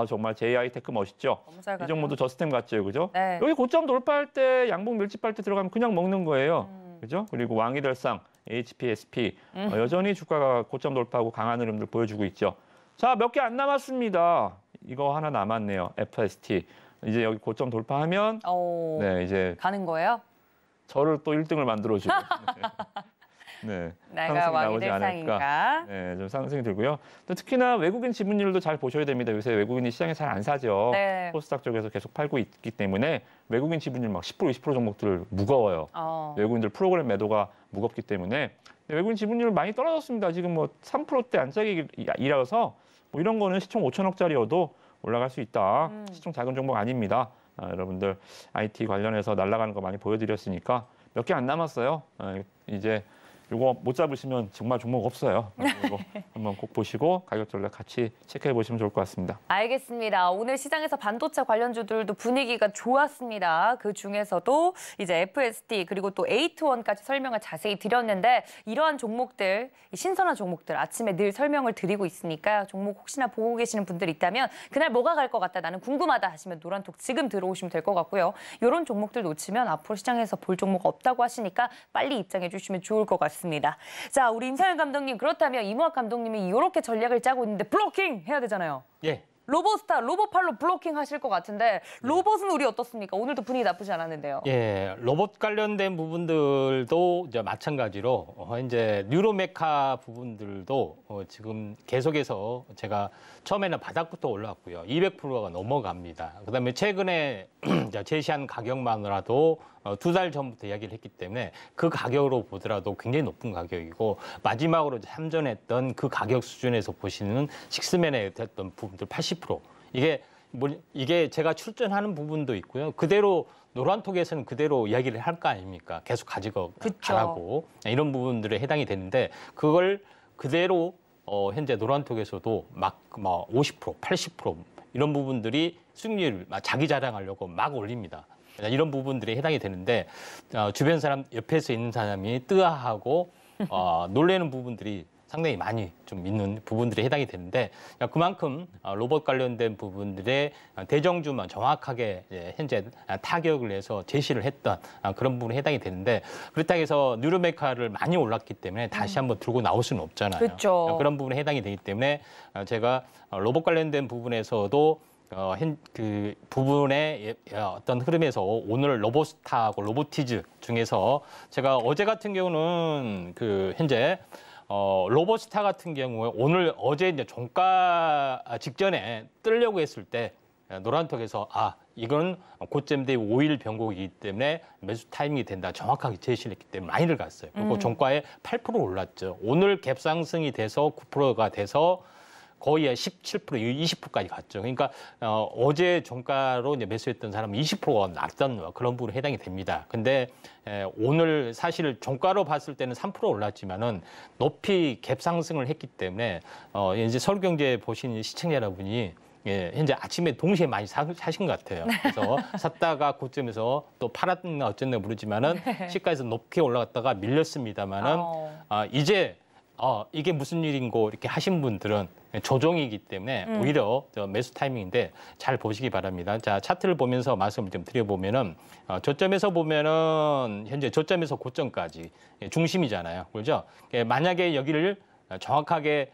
정말 JI테크 멋있죠. 너무 잘 이 가네요. 종목도 저스템 같죠, 그죠? 네. 여기 고점 돌파할 때 양봉 밀집할 때 들어가면 그냥 먹는 거예요, 그죠? 그리고 왕이달상, HPSP 여전히 주가가 고점 돌파하고 강한 흐름들 보여주고 있죠. 자, 몇 개 안 남았습니다. 이거 하나 남았네요, FST. 이제 여기 고점 돌파하면 네 이제 가는 거예요? 저를 또 1등을 만들어주고 네, 내가 상승이 왕이 나오지 될 않을까. 상인가? 네, 좀 상승이 들고요. 또 특히나 외국인 지분율도 잘 보셔야 됩니다. 요새 외국인이 시장에 잘 안 사죠. 네. 코스닥 쪽에서 계속 팔고 있기 때문에 외국인 지분율 막 10%, 20% 종목들 무거워요. 외국인들 프로그램 매도가 무겁기 때문에 외국인 지분율 많이 떨어졌습니다. 지금 뭐 3%대 안짝이라서 뭐 이런 거는 시총 5천억짜리여도 올라갈 수 있다. 시총 작은 종목 아닙니다. 여러분들 IT 관련해서 날아가는 거 많이 보여드렸으니까 몇 개 안 남았어요. 이제 이거 못 잡으시면 정말 종목 없어요. 이거 한번 꼭 보시고 가격 전략 같이 체크해 보시면 좋을 것 같습니다. 알겠습니다. 오늘 시장에서 반도체 관련주들도 분위기가 좋았습니다. 그 중에서도 이제 FSD 그리고 또 에이트원까지 설명을 자세히 드렸는데 이러한 종목들, 신선한 종목들 아침에 늘 설명을 드리고 있으니까 종목 혹시나 보고 계시는 분들 있다면 그날 뭐가 갈 것 같다, 나는 궁금하다 하시면 노란톡 지금 들어오시면 될 것 같고요. 이런 종목들 놓치면 앞으로 시장에서 볼 종목 없다고 하시니까 빨리 입장해 주시면 좋을 것 같습니다. 자, 우리 임상현 감독님, 그렇다면 이무학 감독님이 이렇게 전략을 짜고 있는데 블로킹 해야 되잖아요. 예. 로봇스타, 로봇팔로 블로킹 하실 것 같은데 로봇은 우리 어떻습니까? 오늘도 분위기 나쁘지 않았는데요. 예, 로봇 관련된 부분들도 이제 마찬가지로 이제 뉴로메카 부분들도 지금 계속해서 제가 처음에는 바닥부터 올라왔고요. 200%가 넘어갑니다. 그다음에 최근에 제시한 가격만으로도 2달 전부터 이야기를 했기 때문에 그 가격으로 보더라도 굉장히 높은 가격이고 마지막으로 참전했던 그 가격 수준에서 보시는 식스맨에 됐던 부분들 80% 이게 제가 출전하는 부분도 있고요. 그대로 노란톡에서는 그대로 이야기를 할 거 아닙니까? 계속 가지고 가라고 이런 부분들에 해당이 되는데 그걸 그대로 현재 노란톡에서도 막 50%, 80% 이런 부분들이 수익률 자기 자랑하려고 막 올립니다. 이런 부분들이 해당이 되는데 주변 사람 옆에서 있는 사람이 뜨아하고 놀라는 부분들이 상당히 많이 좀 있는 부분들이 해당이 되는데 그만큼 로봇 관련된 부분들의 대정주만 정확하게 현재 타격을 해서 제시를 했던 그런 부분에 해당이 되는데 그렇다고 해서 뉴로메카를 많이 올랐기 때문에 다시 한번 들고 나올 수는 없잖아요. 그렇죠. 그런 부분에 해당이 되기 때문에 제가 로봇 관련된 부분에서도 그 부분의 어떤 흐름에서 오늘 로봇스타하고 로보티즈 중에서 제가 어제 같은 경우는 현재 로봇스타 같은 경우에 어제 이제 종가 직전에 뜨려고 했을 때 노란톡에서 이건 고점 대비 5일 변곡이기 때문에 매수 타이밍이 된다. 정확하게 제시를 했기 때문에 많이들 갔어요. 그리고 종가에 8% 올랐죠. 오늘 갭 상승이 돼서 9%가 돼서 거의 17%, 20%까지 갔죠. 그러니까 어제 종가로 이제 매수했던 사람은 20%가 낮던 그런 부분에 해당이 됩니다. 근데 오늘 사실 종가로 봤을 때는 3% 올랐지만은 높이 갭 상승을 했기 때문에 이제 서울경제 보신 시청자 여러분이 현재 아침에 동시에 많이 사신 것 같아요. 그래서 샀다가 고점에서 또 팔았나 어쨌나 모르지만은 시가에서 높게 올라갔다가 밀렸습니다만은 이제 이게 무슨 일인고 이렇게 하신 분들은 조정이기 때문에 오히려 매수 타이밍인데 잘 보시기 바랍니다. 자, 차트를 보면서 말씀을 좀 드려보면은 저점에서 보면은 현재 저점에서 고점까지 중심이잖아요. 그렇죠? 만약에 여기를 정확하게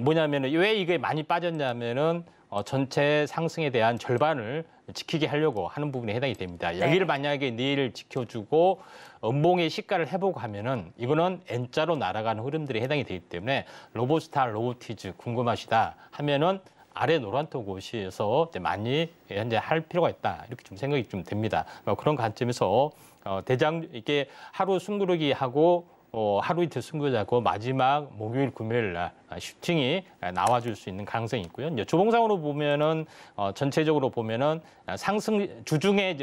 뭐냐면은 왜 이게 많이 빠졌냐면은 전체 상승에 대한 절반을 지키게 하려고 하는 부분에 해당이 됩니다. 여기를 만약에 내일 지켜주고 음봉의 시가를 해보고 하면은 이거는 N자로 날아가는 흐름들이 해당이 되기 때문에 로봇스타, 로보티즈 궁금하시다 하면은 아래 노란톡 곳에서 많이 현재 할 필요가 있다 이렇게 좀 생각이 좀 됩니다. 그런 관점에서 이게 하루 숨고르기 하고 하루 이틀 승부자고 마지막 목요일, 금요일 날 슈팅이 나와줄 수 있는 가능성이 있고요. 이제 주봉상으로 보면은 전체적으로 보면은 상승 주중에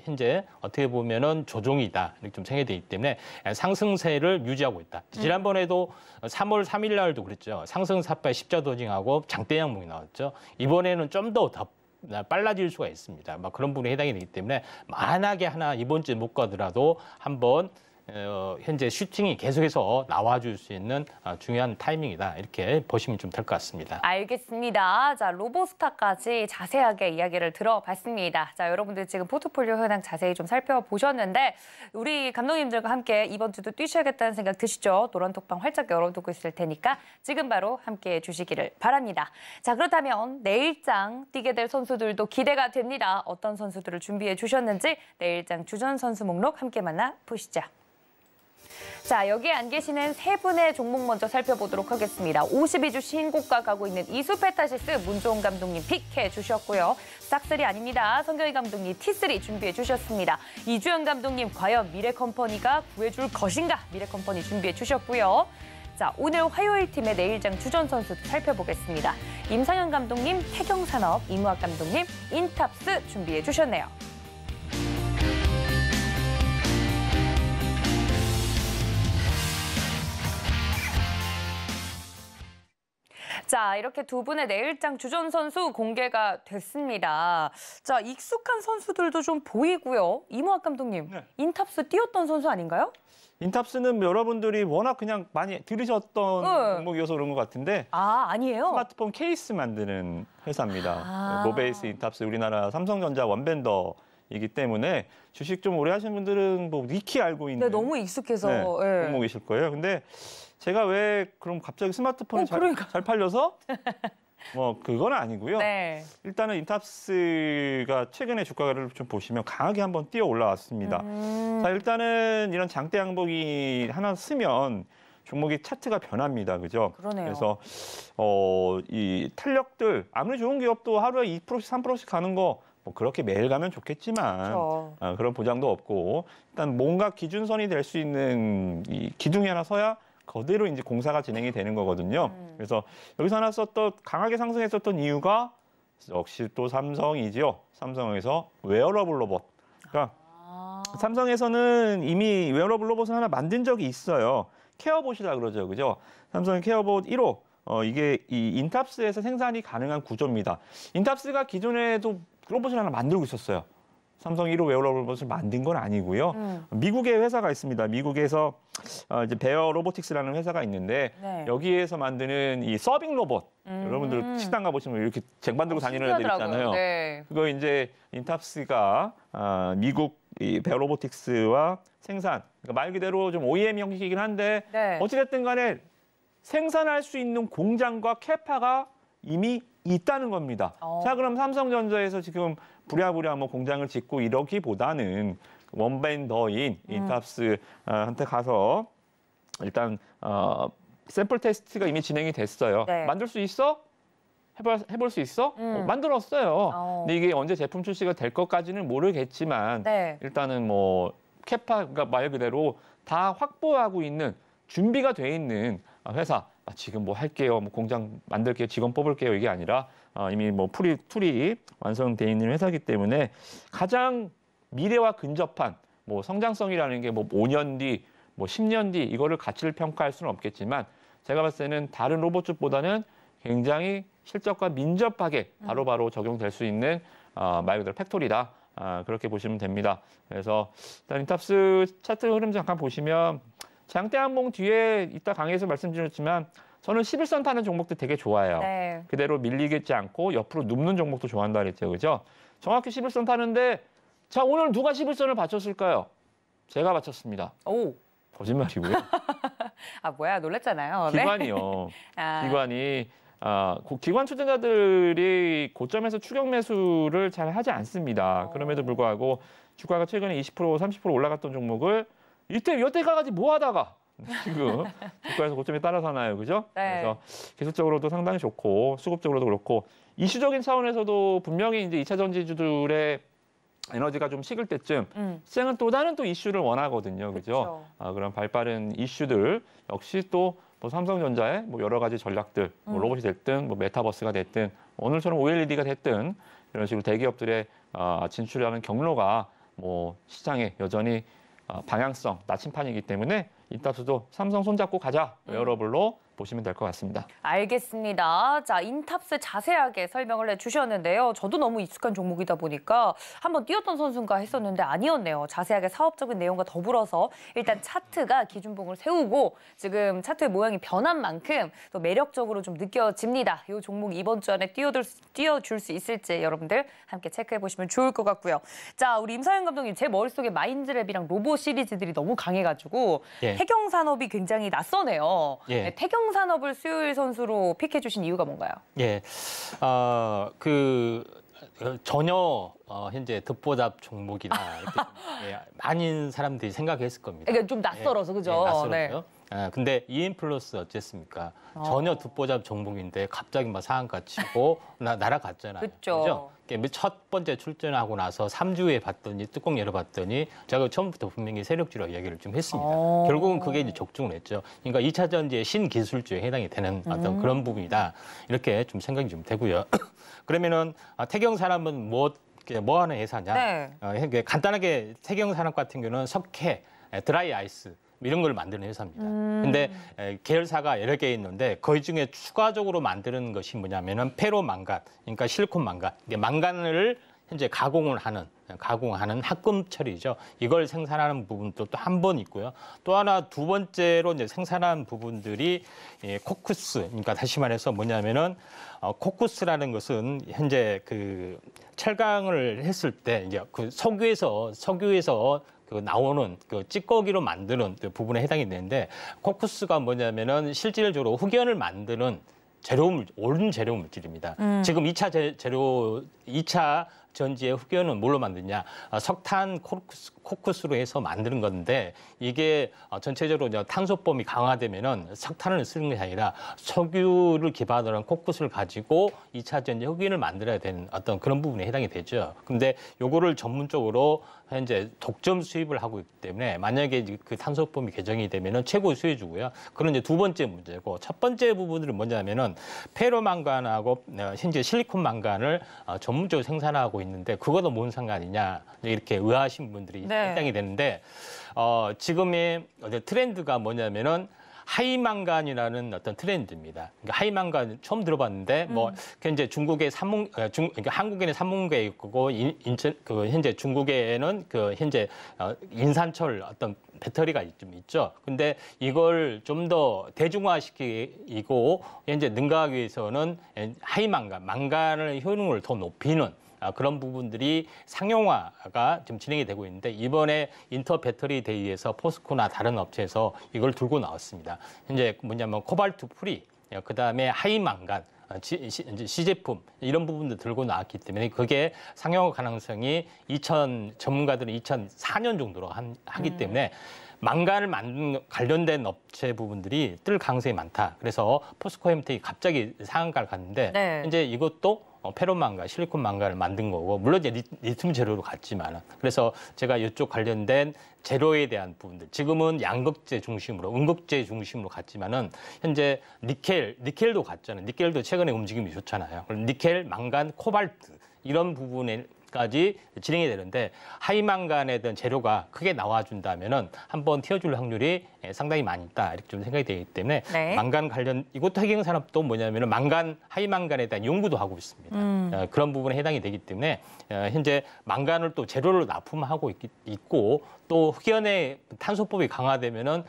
현재 어떻게 보면은 조정이다 이렇게 좀 생각이 되기 때문에 상승세를 유지하고 있다. 지난번에도 3월 3일 날도 그랬죠. 상승 삿발 십자 도징하고 장대 양봉이 나왔죠. 이번에는 좀 더 빨라질 수가 있습니다. 그런 부분에 해당이 되기 때문에 만약에 하나 이번 주에 못 가더라도 한번 현재 슈팅이 계속해서 나와줄 수 있는 중요한 타이밍이다. 이렇게 보시면 좀 될 것 같습니다. 알겠습니다. 자, 로봇스타까지 자세하게 이야기를 들어봤습니다. 자, 여러분들 지금 포트폴리오 현황 자세히 좀 살펴보셨는데 우리 감독님들과 함께 이번 주도 뛰셔야겠다는 생각 드시죠? 노란톡방 활짝 열어두고 있을 테니까 지금 바로 함께해 주시기를 바랍니다. 자, 그렇다면 내일장 뛰게 될 선수들도 기대가 됩니다. 어떤 선수들을 준비해 주셨는지 내일장 주전 선수 목록 함께 만나 보시죠. 자, 여기에 안 계시는 세 분의 종목 먼저 살펴보도록 하겠습니다. 52주 신고가 가고 있는 이수페타시스 문종훈 감독님 픽해 주셨고요. 싹쓸이 아닙니다. 성경희 감독님 T3 준비해 주셨습니다. 이주영 감독님 과연 미래컴퍼니가 구해줄 것인가? 미래컴퍼니 준비해 주셨고요. 자, 오늘 화요일 팀의 내일장 주전 선수 살펴보겠습니다. 임상현 감독님, 태경산업, 이무학 감독님, 인탑스 준비해 주셨네요. 자, 이렇게 두 분의 내일장 주전 선수 공개가 됐습니다. 자, 익숙한 선수들도 좀 보이고요. 이무학 감독님, 네. 인탑스 뛰었던 선수 아닌가요? 인탑스는 여러분들이 워낙 그냥 많이 들으셨던 종목이어서 그런 것 같은데 아, 아니에요? 스마트폰 케이스 만드는 회사입니다. 아. 노베이스 인탑스 우리나라 삼성전자 원벤더이기 때문에 주식 좀 오래 하신 분들은 뭐 익히 알고 있는 네, 너무 익숙해서. 네, 예. 종목이실 거예요. 근데 제가 왜 그럼 갑자기 스마트폰이 그러니까. 잘 팔려서? 뭐 그건 아니고요. 네. 일단은 인탑스가 최근에 주가를 좀 보시면 강하게 한번 뛰어 올라왔습니다. 자, 일단은 이런 장대 양봉이 하나 쓰면 종목이 차트가 변합니다. 그죠? 그러네요. 그래서 이 탄력들 아무리 좋은 기업도 하루에 2%씩 3%씩 가는 거 뭐 그렇게 매일 가면 좋겠지만 그렇죠. 그런 보장도 없고 일단 뭔가 기준선이 될 수 있는 이 기둥이 하나 서야 그대로 이제 공사가 진행이 되는 거거든요. 그래서 여기서 하나 강하게 상승했었던 이유가 역시 또 삼성이죠. 삼성에서 웨어러블 로봇. 그러니까 삼성에서는 이미 웨어러블 로봇을 하나 만든 적이 있어요. 케어봇이라 그러죠. 그죠? 삼성 케어봇 1호. 이게 이 인탑스에서 생산이 가능한 구조입니다. 인탑스가 기존에도 로봇을 하나 만들고 있었어요. 삼성 1호 웨어러블 로봇을 만든 건 아니고요. 미국의 회사가 있습니다. 미국에서 이제 베어 로보틱스라는 회사가 있는데 네. 여기에서 만드는 이 서빙 로봇. 여러분들 식당 가보시면 이렇게 쟁반 들고 다니는 애들 있잖아요. 네. 그거 이제 인탑스가 미국 이 베어 로보틱스와 생산. 그러니까 말 그대로 좀 OEM 형식이긴 한데 네. 어찌됐든 간에 생산할 수 있는 공장과 캐파가 이미 있다는 겁니다. 자, 그럼 삼성전자에서 지금 부랴부랴 뭐 공장을 짓고 이러기보다는 원벤더인 인탑스한테 가서 일단 샘플 테스트가 이미 진행이 됐어요. 네. 만들 수 있어? 해볼 수 있어? 만들었어요. 근데 이게 언제 제품 출시가 될 것까지는 모르겠지만 네. 일단은 뭐 캐파가 말 그대로 다 확보하고 있는 준비가 돼 있는 회사. 지금 뭐 할게요, 뭐 공장 만들게요, 직원 뽑을게요 이게 아니라 이미 뭐 툴이 완성돼 있는 회사이기 때문에 가장 미래와 근접한 뭐 성장성이라는 게 뭐 5년 뒤, 뭐 10년 뒤 이거를 가치를 평가할 수는 없겠지만 제가 봤을 때는 다른 로봇보다는 굉장히 실적과 민접하게 바로바로 적용될 수 있는 말 그대로 팩토리다. 그렇게 보시면 됩니다. 그래서 일단 인탑스 차트 흐름 잠깐 보시면 장대 양봉 뒤에 이따 강의에서 말씀드렸지만 저는 11선 타는 종목도 되게 좋아해요. 네. 그대로 밀리겠지 않고 옆으로 눕는 종목도 좋아한다 그랬죠. 그죠? 정확히 11선 타는데 자, 오늘 누가 11선을 받쳤을까요? 제가 받쳤습니다. 오. 거짓말이고요. 아, 뭐야, 놀랐잖아요. 기관이요. 아. 기관이 기관 투자자들이 고점에서 추격 매수를 잘 하지 않습니다. 그럼에도 불구하고 주가가 최근에 20% 30% 올라갔던 종목을 여태까지 뭐 하다가 지금 주가에서 고점에 따라서 하나요, 그죠? 네. 그래서 기술적으로도 상당히 좋고 수급적으로도 그렇고 이슈적인 차원에서도 분명히 이제 2차 전지주들의 에너지가 좀 식을 때쯤 시장은 또 다른 또 이슈를 원하거든요, 그죠? 그런 발빠른 이슈들 역시 또 뭐 삼성전자의 뭐 여러 가지 전략들, 뭐 로봇이 됐든 뭐 메타버스가 됐든 오늘처럼 OLED가 됐든 이런 식으로 대기업들의 진출하는 경로가 뭐 시장에 여전히 방향성 나침판이기 때문에 인탑스도 삼성 손잡고 가자 웨어러블로 보시면 될 것 같습니다. 알겠습니다. 자, 인탑스 자세하게 설명을 해주셨는데요. 저도 너무 익숙한 종목이다 보니까 한번 뛰었던 선수인가 했었는데 아니었네요. 자세하게 사업적인 내용과 더불어서 일단 차트가 기준봉을 세우고 지금 차트의 모양이 변한 만큼 또 매력적으로 좀 느껴집니다. 이 종목 이번 주 안에 띄워줄 수 있을지 여러분들 함께 체크해보시면 좋을 것 같고요. 자, 우리 임상현 감독님, 제 머릿속에 마인드랩이랑 로봇 시리즈들이 너무 강해가지고 예. 태경산업이 굉장히 낯서네요. 예. 네, 태경산업을 수요일 선수로 픽해주신 이유가 뭔가요? 예, 전혀 현재 듣보잡 종목이다 이렇게 예, 많은 사람들이 생각했을 겁니다. 그러니까 좀 낯설어서 그죠? 예, 낯설어요. 네. 근데 EM 플러스 어쨌습니까? 전혀 듣보잡 종목인데 갑자기 막 상한가 치고 날아갔잖아요. 그렇죠. 첫 번째 출전하고 나서 3주 후에 봤더니 뚜껑 열어봤더니 제가 처음부터 분명히 세력주라고 이야기를 좀 했습니다. 결국은 그게 이제 적중을 했죠. 그러니까 2차 전지의 신기술주에 해당이 되는 어떤 그런 부분이다. 이렇게 좀 생각이 좀 되고요. 그러면은 태경산업은 뭐 하는 회사냐? 네. 간단하게 태경산업 같은 경우는 석회, 드라이 아이스 이런 걸 만드는 회사입니다. 근데 계열사가 여러 개 있는데 그 중에 추가적으로 만드는 것이 뭐냐면은 페로망간, 그러니까 실리콘 망간. 이게 망간을 현재 가공하는 합금 처리죠. 이걸 생산하는 부분도 또 한 번 있고요. 또 하나 두 번째로 이제 생산하는 부분들이 코쿠스. 그러니까 다시 말해서 뭐냐면은 코쿠스라는 것은 현재 그 철강을 했을 때 이제 그 석유에서 그 나오는 그 찌꺼기로 만드는 그 부분에 해당이 되는데 코쿠스가 뭐냐면은 실질적으로 흑연을 만드는 옳은 재료 물질입니다. 지금 2차 전지의 흑연은 뭘로 만드냐? 석탄 코쿠스로 해서 만드는 건데 이게 전체적으로 탄소범위 강화되면은 석탄을 쓰는 게 아니라 석유를 기반으로 한 코쿠스를 가지고 2차 전지 흑연을 만들어야 되는 어떤 그런 부분에 해당이 되죠. 근데 요거를 전문적으로 현재 독점 수입을 하고 있기 때문에 만약에 그 탄소범위 개정이 되면은 최고 수혜주고요. 그런 이제 두 번째 문제고 첫 번째 부분은 뭐냐면은 페로망간하고 현재 실리콘 망간을 전문적으로 생산하고 있는데 그거도 뭔 상관이냐 이렇게 의아하신 분들이 해당이 되는데 지금의 트렌드가 뭐냐면은 하이망간이라는 어떤 트렌드입니다. 그러니까 하이망간 처음 들어봤는데 뭐 현재 중국의 그러니까 한국에는 삼문계에 있고 현재 중국에는 그 현재 인산철 어떤 배터리가 좀 있죠. 근데 이걸 좀 더 대중화시키고 현재 능가하기 위해서는 망간의 효능을 더 높이는 그런 부분들이 상용화가 좀 진행이 되고 있는데 이번에 인터 배터리 데이에서 포스코나 다른 업체에서 이걸 들고 나왔습니다. 현재 뭐냐면 코발트 프리, 그다음에 하이망간, 시제품 이런 부분도 들고 나왔기 때문에 그게 상용화 가능성이 전문가들은 2004년 정도로 하기 때문에 망간을 만드는 관련된 업체 부분들이 뜰 가능성이 많다. 그래서 포스코 엠텍이 갑자기 상한가를 갔는데 이제 이것도 페로망간, 실리콘 망간을 만든 거고 물론 이제 리튬 재료로 갔지만 그래서 제가 이쪽 관련된 재료에 대한 부분들 지금은 양극재 중심으로 음극재 중심으로 갔지만은 현재 니켈도 갔잖아요. 니켈도 최근에 움직임이 좋잖아요. 니켈, 망간, 코발트 이런 부분까지 진행이 되는데 하이망간에 대한 재료가 크게 나와준다면은 한번 튀어줄 확률이 상당히 많이 있다 이렇게 좀 생각이 되기 때문에 망간 관련 이것도 해경산업도 뭐냐면은 하이망간에 대한 연구도 하고 있습니다. 그런 부분에 해당이 되기 때문에 현재 망간을 또 재료로 납품하고 있고 또 흑연의 탄소법이 강화되면은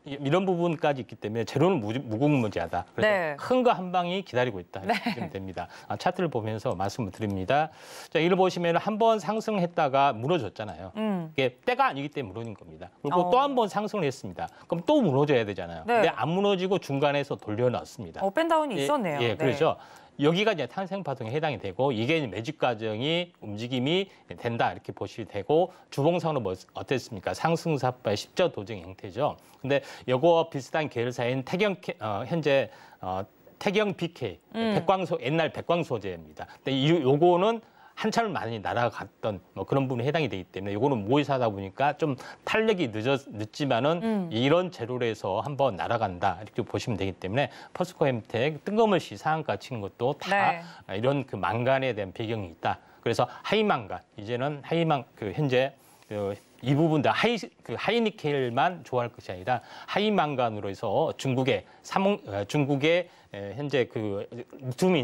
이런 부분까지 있기 때문에 재료는 무궁무진하다. 그래서 큰 거 한 방이 기다리고 있다. 이렇게 됩니다. 차트를 보면서 말씀을 드립니다. 자, 이를 보시면 한 번 상승했다가 무너졌잖아요. 이게 때가 아니기 때문에 무너진 겁니다. 그리고 또 한 번 상승을 했습니다. 그럼 또 무너져야 되잖아요. 근데 안 무너지고 중간에서 돌려놨습니다. 업앤다운이 있었네요. 그렇죠. 여기가 이제 탄생 파동에 해당이 되고 이게 매집 과정이 움직임이 된다 이렇게 보시면 되고 주봉상으로 어땠습니까? 상승사파의 십자 도정 형태죠. 근데 요거 비슷한 계열사인 현재 태경 BK 옛날 백광소재입니다. 근데 요거는 한참 많이 날아갔던 그런 부분에 해당이 되기 때문에 요거는 모의사다 보니까 좀 탄력이 늦지만은 이런 재료로 해서 한번 날아간다 이렇게 보시면 되기 때문에 포스코 엠텍 뜬금없이 상한가 친 것도 다 이런 그 망간에 대한 배경이 있다. 그래서 하이망간 이제는 현재 이 부분 다 하이니켈만 좋아할 것이 아니라 하이망간으로 해서 중국의 현재 그 리튬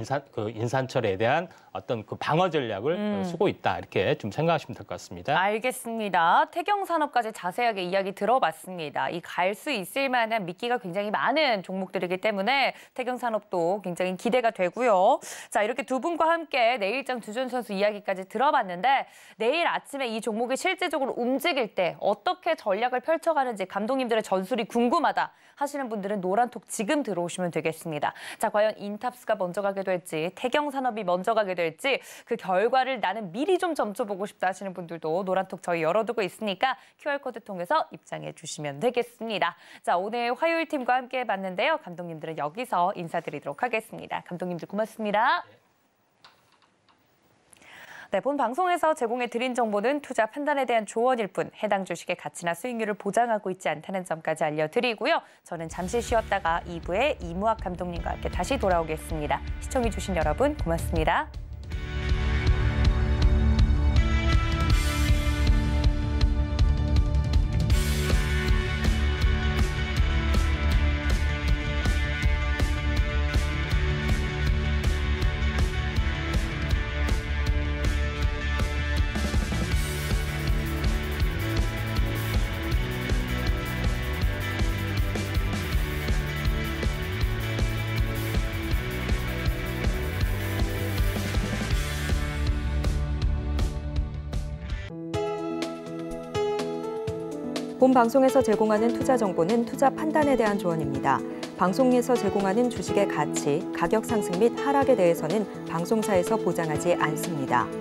인산철에 대한 어떤 그 방어 전략을 쓰고 있다 이렇게 좀 생각하시면 될 것 같습니다. 알겠습니다. 태경산업까지 자세하게 이야기 들어봤습니다. 이 갈 수 있을 만한 미끼가 굉장히 많은 종목들이기 때문에 태경산업도 굉장히 기대가 되고요. 자, 이렇게 두 분과 함께 내일장 두준 선수 이야기까지 들어봤는데 내일 아침에 이 종목이 실제적으로 움직일 때 어떻게 전략을 펼쳐가는지 감독님들의 전술이 궁금하다 하시는 분들은 노란톡 지금 들어오시면 되겠습니다. 자, 과연 인탑스가 먼저 가게 될지, 태경산업이 먼저 가게 될지 그 결과를 나는 미리 좀 점쳐보고 싶다 하시는 분들도 노란톡 저희 열어두고 있으니까 QR코드 통해서 입장해 주시면 되겠습니다. 자, 오늘 화요일 팀과 함께 해봤는데요. 감독님들은 여기서 인사드리도록 하겠습니다. 감독님들 고맙습니다. 네, 본 방송에서 제공해드린 정보는 투자 판단에 대한 조언일 뿐 해당 주식의 가치나 수익률을 보장하고 있지 않다는 점까지 알려드리고요. 저는 잠시 쉬었다가 2부에 이무학 감독님과 함께 다시 돌아오겠습니다. 시청해주신 여러분 고맙습니다. 본 방송에서 제공하는 투자 정보는 투자 판단에 대한 조언입니다. 방송에서 제공하는 주식의 가치, 가격 상승 및 하락에 대해서는 방송사에서 보장하지 않습니다.